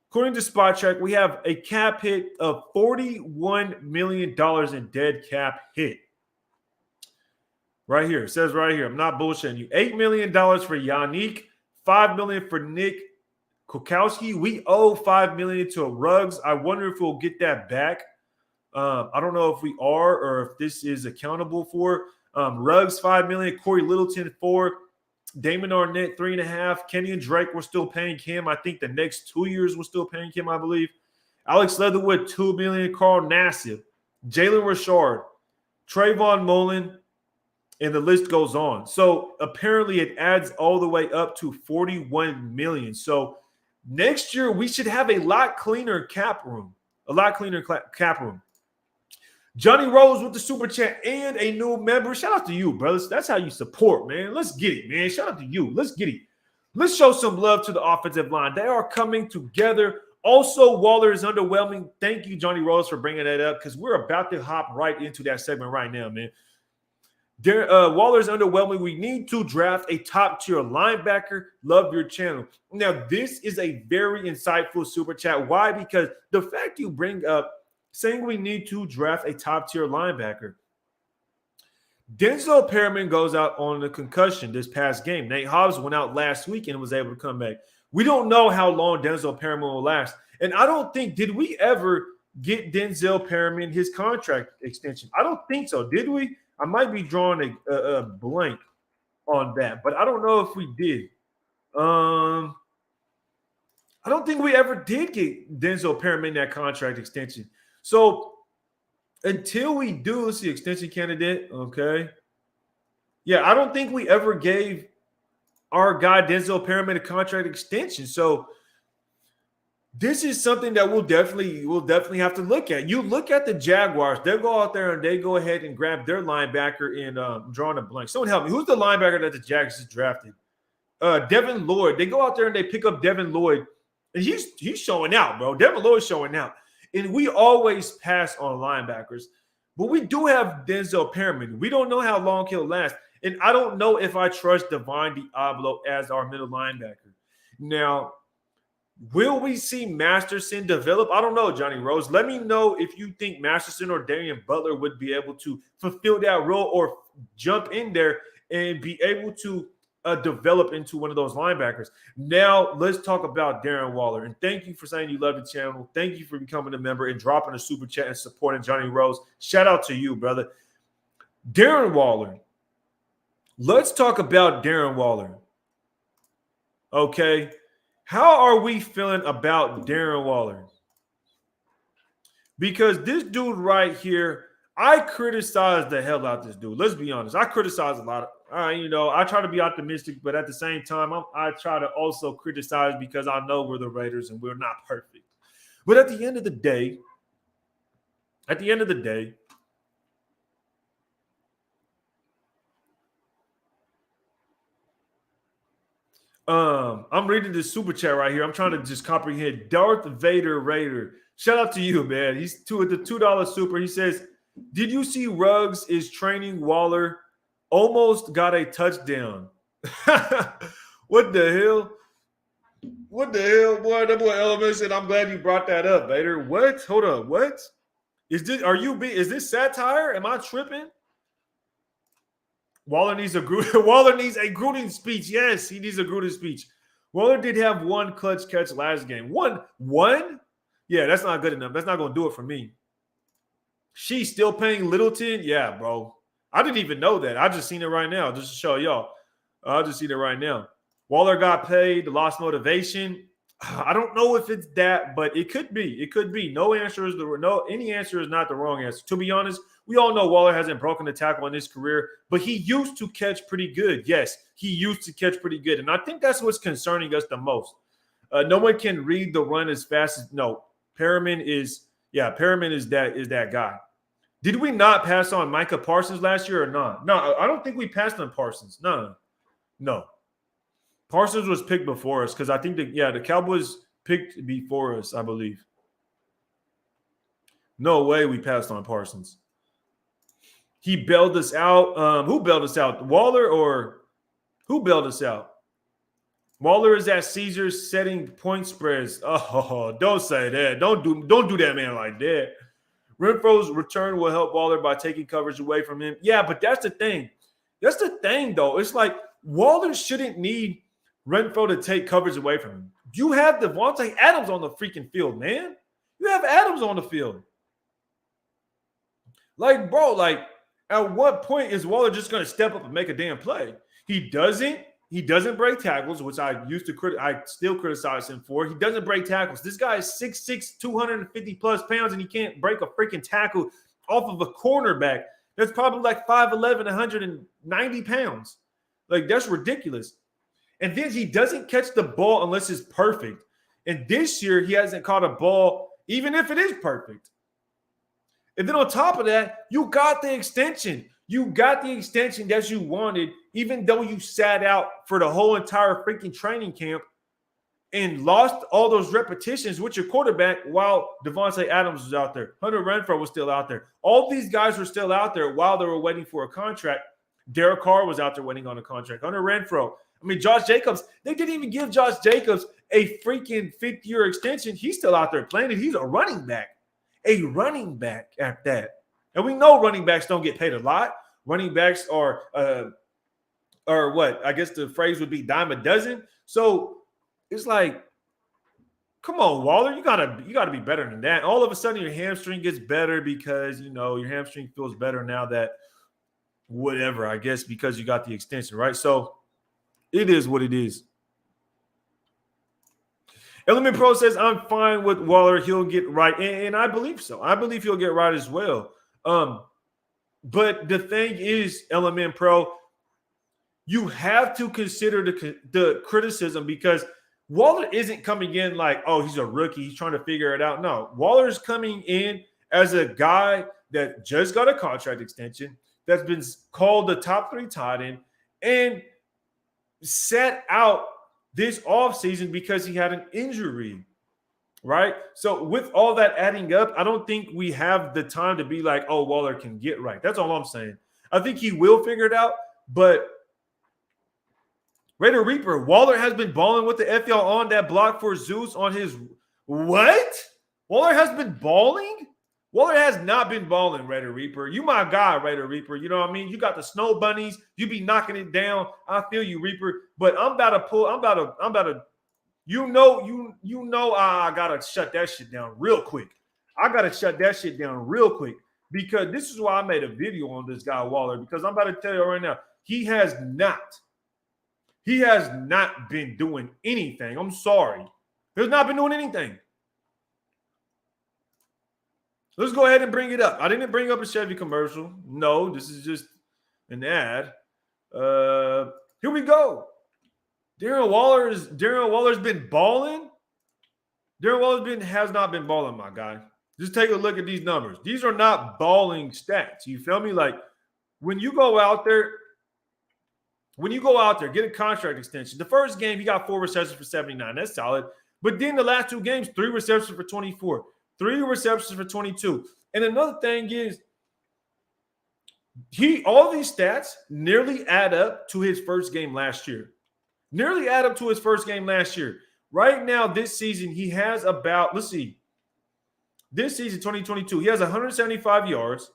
According to Spot Track, we have a cap hit of $41 million in dead cap hit. Right here. It says right here. I'm not bullshitting you. $8 million for Yannick. $5 million for Nick Kukowski. We owe $5 million to Ruggs. I wonder if we'll get that back. I don't know if we are or if this is accountable for. Ruggs, $5 million. Corey Littleton, $4 million. Damon Arnett, $3.5 million. Kenny and Drake, we're still paying him. I think the next 2 years we're still paying him, I believe. Alex Leatherwood, $2 million. Carl Nassib. Jalen Richard. Trayvon Mullen. And the list goes on. So apparently it adds all the way up to 41 million. So next year we should have a lot cleaner cap room. A lot cleaner cap room. Johnny Rose with the super chat and a new member. Shout out to you, brothers. That's how you support, man. Let's get it, man. Shout out to you. Let's get it. Let's show some love to the offensive line. They are coming together. Also, Waller is underwhelming. Thank you, Johnny Rose, for bringing that up because we're about to hop right into that segment right now, man. Waller's underwhelming. We need to draft a top-tier linebacker. Love your channel. Now, this is a very insightful super chat. Why? Because the fact you bring up saying we need to draft a top-tier linebacker. Denzel Perryman goes out on a concussion this past game. Nate Hobbs went out last week and was able to come back. We don't know how long Denzel Perryman will last. And I don't think, did we ever get Denzel Perryman his contract extension? I don't think so. Did we? I might be drawing a blank on that, but I don't know if we did. I don't think we ever did get Denzel Perryman that contract extension. So until we do, let's see, extension candidate, okay. Yeah, I don't think we ever gave our guy Denzel Perryman a contract extension. So this is something that we'll definitely have to look at. You look at the Jaguars; they'll go out there and they go ahead and grab their linebacker in drawing a blank. Someone help me. Who's the linebacker that the Jags just drafted? Devin Lloyd. They go out there and they pick up Devin Lloyd, and he's showing out, bro. Devin Lloyd's showing out, and we always pass on linebackers, but we do have Denzel Perryman. We don't know how long he'll last, and I don't know if I trust Devine Diablo as our middle linebacker. Now, will we see Masterson develop? I don't know, Johnny Rose. Let me know if you think Masterson or Darian Butler would be able to fulfill that role or jump in there and be able to develop into one of those linebackers. Now, let's talk about Darren Waller. And thank you for saying you love the channel. Thank you for becoming a member and dropping a super chat and supporting Johnny Rose. Shout out to you, brother. Darren Waller. Let's talk about Darren Waller. Okay. How are we feeling about Darren Waller? Because this dude right here, I criticize the hell out of this dude. Let's be honest. I criticize a lot. I try to be optimistic, but at the same time, I try to also criticize because I know we're the Raiders and we're not perfect. But at the end of the day, I'm reading this super chat right here. I'm trying to just comprehend. Darth Vader Raider. Shout out to you, man. He's the $2 super. He says, did you see Ruggs is training Waller? Almost got a touchdown. What the hell? What the hell, boy? That boy Element said, I'm glad you brought that up, Vader. What? Hold up. What? Is this satire? Am I tripping? Waller needs a Gruden speech. Yes, he needs a Gruden speech. Waller did have one clutch catch last game. One? Yeah, that's not good enough. That's not going to do it for me. She's still paying Littleton? Yeah, bro. I didn't even know that. I just seen it right now just to show y'all. I just seen it right now. Waller got paid, lost motivation. I don't know if it's that, but it could be. It could be. Any answer is not the wrong answer. To be honest, we all know Waller hasn't broken a tackle in his career, but he used to catch pretty good. Yes, he used to catch pretty good. And I think that's what's concerning us the most. No one can read the run as fast as Perryman is that guy. Did we not pass on Micah Parsons last year or not? No, I don't think we passed on Parsons. No. Parsons was picked before us because I think the Cowboys picked before us, I believe. No way we passed on Parsons. He bailed us out. Who bailed us out? Waller or who bailed us out? Waller is at Caesars setting point spreads. Oh, don't say that. Don't do that man like that. Renfro's return will help Waller by taking coverage away from him. Yeah, but that's the thing. That's the thing, though. It's like Waller shouldn't need Renfro to take coverage away from him. You have Devante Adams on the freaking field, man. You have Adams on the field. Like, bro, at what point is Waller just going to step up and make a damn play? He doesn't break tackles, which I still criticize him for. He doesn't break tackles. This guy is 6'6", 250 plus pounds, and he can't break a freaking tackle off of a cornerback. That's probably like 5'11", 190 pounds. Like, that's ridiculous. And then he doesn't catch the ball unless it's perfect. And this year, he hasn't caught a ball, even if it is perfect. And then on top of that, you got the extension. You got the extension that you wanted, even though you sat out for the whole entire freaking training camp and lost all those repetitions with your quarterback while Devante Adams was out there. Hunter Renfrow was still out there. All these guys were still out there while they were waiting for a contract. Derek Carr was out there waiting on a contract. Hunter Renfrow. I mean, Josh Jacobs. They didn't even give Josh Jacobs a freaking fifth-year extension. He's still out there playing, and he's a running back. A running back at that. And we know running backs don't get paid a lot. Running backs are what? I guess the phrase would be dime a dozen. So it's like, come on, Waller, you gotta be better than that. All of a sudden, your hamstring gets better because your hamstring feels better now that whatever, I guess, because you got the extension, right? So it is what it is. Element Pro says, I'm fine with Waller. He'll get right. And I believe so. I believe he'll get right as well. But the thing is, Element Pro, you have to consider the criticism because Waller isn't coming in like, oh, he's a rookie. He's trying to figure it out. No, Waller's coming in as a guy that just got a contract extension, that's been called the top 3 tight end, and set out this offseason because he had an injury, right? So with all that adding up, I don't think we have the time to be like, oh, Waller can get right. That's all I'm saying. I think he will figure it out, but Raider Reaper, Waller has been balling with the FL on that block for Zeus on his – what? Waller has been balling? Waller has not been balling, Raider Reaper. You my guy, Raider Reaper. You know what I mean? You got the snow bunnies. You be knocking it down. I feel you, Reaper. But I gotta shut that shit down real quick. Because this is why I made a video on this guy, Waller, because I'm about to tell you right now, he has not been doing anything. I'm sorry. He's not been doing anything. Let's go ahead and bring it up. I didn't bring up a Chevy commercial. No, this is just an ad. Here we go. Darren Waller's been balling. Darren Waller has not been balling, my guy. Just take a look at these numbers. These are not balling stats. You feel me? Like when you go out there, get a contract extension. The first game, he got 4 receptions for 79. That's solid. But then the last 2 games, 3 receptions for 24. 3 receptions for 22. And another thing is, all these stats nearly add up to his first game last year. Right now, this season, he has about, let's see. This season, 2022, he has 175 yards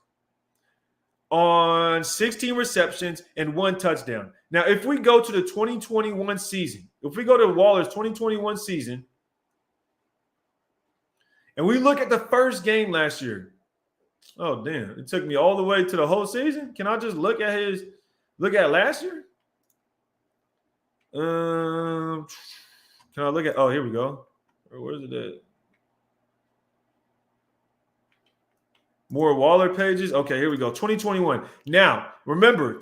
on 16 receptions and 1 touchdown. Now, if we go to the 2021 season, if we go to Waller's 2021 season, and we look at the first game last year. Oh, damn. It took me all the way to the whole season. Can I just look at last year? Can I look at, oh, here we go. Where is it at? More Waller pages. Okay, here we go. 2021. Now, remember,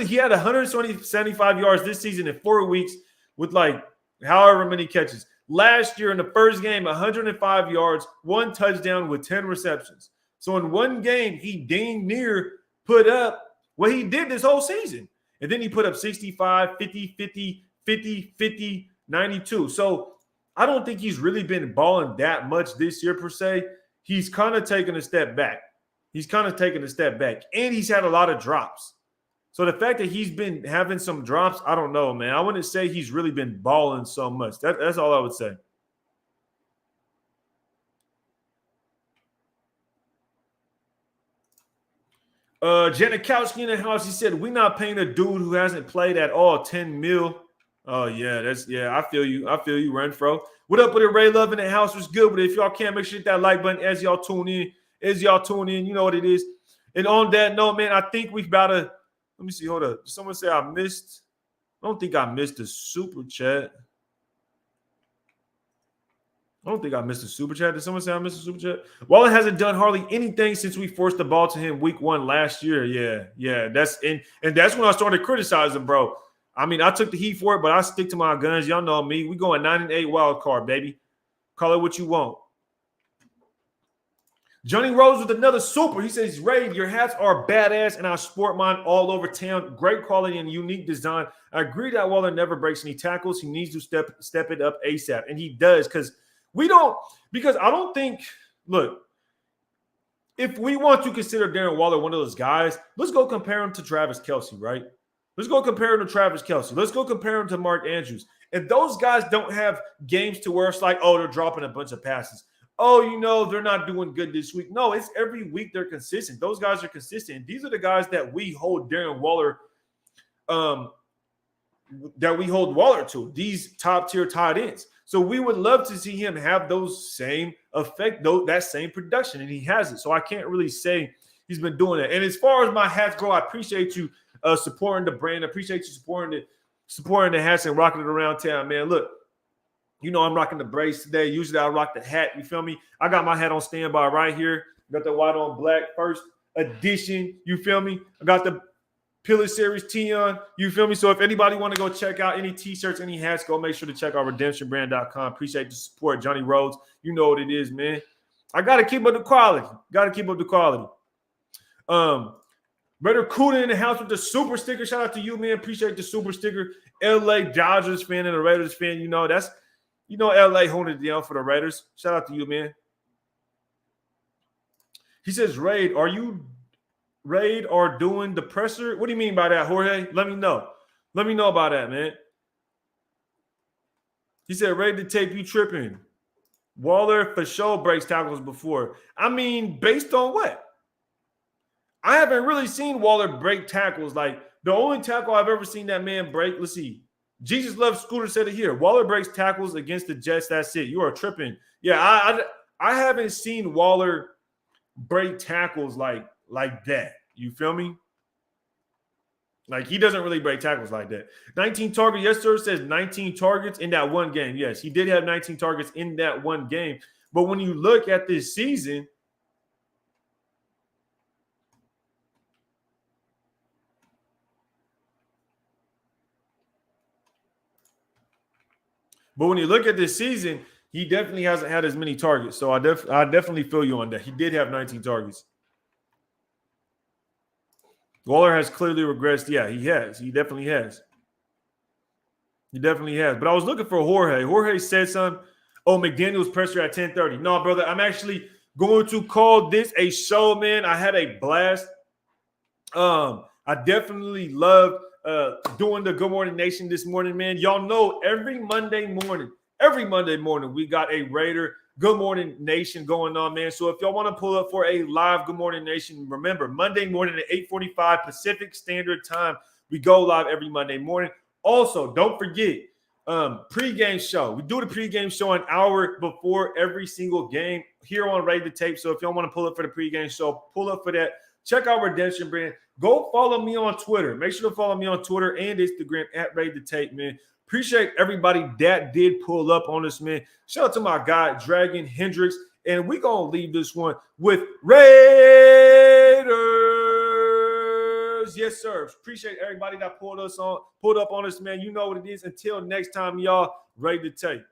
he had 175 yards this season in 4 weeks with like however many catches. Last year in the first game, 105 yards, 1 touchdown with 10 receptions. So in one game, he dang near put up what he did this whole season. And then he put up 65, 50, 50, 50, 50, 92. So I don't think he's really been balling that much this year per se. He's kind of taken a step back. And he's had a lot of drops. So the fact that he's been having some drops, I don't know, man. I wouldn't say he's really been balling so much. That's all I would say. Janet Kowski in the house, he said, we're not paying a dude who hasn't played at all 10 mil. Oh, yeah, I feel you, Renfro. What up with it, Ray Love in the house? What's good with it? If y'all can, make sure you hit that like button as y'all tune in. You know what it is. And on that note, man, I think we've got to – let me see. Hold up. Did someone say I missed? I don't think I missed the super chat. I don't think I missed a super chat. Did someone say I missed a super chat? Waller hasn't done hardly anything since we forced the ball to him week 1 last year. Yeah. That's when I started criticizing, bro. I mean, I took the heat for it, but I stick to my guns. Y'all know me. We going 9-8 wild card, baby. Call it what you want. Johnny Rose with another super. He says, Ray, your hats are badass, and I sport mine all over town. Great quality and unique design. I agree that Waller never breaks any tackles. He needs to step it up ASAP, and he does because I don't think, look, if we want to consider Darren Waller one of those guys, let's go compare him to Travis Kelce, right? Let's go compare him to Travis Kelce. Let's go compare him to Mark Andrews. If those guys don't have games to where it's like, oh, they're dropping a bunch of passes. Oh, they're not doing good this week. No, it's every week they're consistent. Those guys are consistent. These are the guys that we hold Darren Waller, to, these top-tier tight ends. So we would love to see him have those same effect, that same production, and he has it. So I can't really say he's been doing it. And as far as my hats go, I appreciate you supporting the brand. I appreciate you supporting the hats and rocking it around town, man. Look, I'm rocking the brace today. Usually I rock the hat. You feel me? I got my hat on standby right here. Got the white on black first edition. You feel me? I got the Pillar Series tee on. You feel me? So if anybody want to go check out any t-shirts, any hats, go make sure to check out redemptionbrand.com. Appreciate the support. Johnny Rhodes, you know what it is, man. I got to keep up the quality. Brother Kuda in the house with the super sticker. Shout out to you, man. Appreciate the super sticker. LA Dodgers fan and a Raiders fan. LA holding it down for the Raiders. Shout out to you, man. He says, Raid, are you doing the presser? What do you mean by that, Jorge? Let me know. Let me know about that, man. He said, Raid the tape, you tripping. Waller for sure breaks tackles before. I mean, based on what? I haven't really seen Waller break tackles. Like, the only tackle I've ever seen that man break, let's see. Jesus Love Scooter said it here. Waller breaks tackles against the Jets. That's it. You are tripping. Yeah, I haven't seen Waller break tackles like that. You feel me? Like, he doesn't really break tackles like that. 19 targets. Yes, sir, says 19 targets in that one game. Yes, he did have 19 targets in that one game. But when you look at this season, he definitely hasn't had as many targets. So I definitely feel you on that. He did have 19 targets. Waller has clearly regressed. Yeah, he has. He definitely has. But I was looking for Jorge. Jorge said something. Oh, McDaniel's pressure at 10:30. No, brother, I'm actually going to call this a show, man. I had a blast. I definitely loved doing the Good Morning Nation this morning, man. Y'all know every Monday morning, we got a Raider Good Morning Nation going on, man. So if y'all want to pull up for a live Good Morning Nation, remember, Monday morning at 8:45 Pacific Standard Time, we go live every Monday morning. Also, don't forget, pregame show. We do the pregame show an hour before every single game here on Raid the Tape. So if y'all want to pull up for the pregame show, pull up for that. Check out Redemption Brand. Go follow me on Twitter. Make sure to follow me on Twitter and Instagram at Raid the Tape, man. Appreciate everybody that did pull up on us, man. Shout out to my guy, Dragon Hendricks. And we're going to leave this one with Raiders. Yes, sir. Appreciate everybody that pulled up on us, man. You know what it is. Until next time, y'all, Raid the Tape.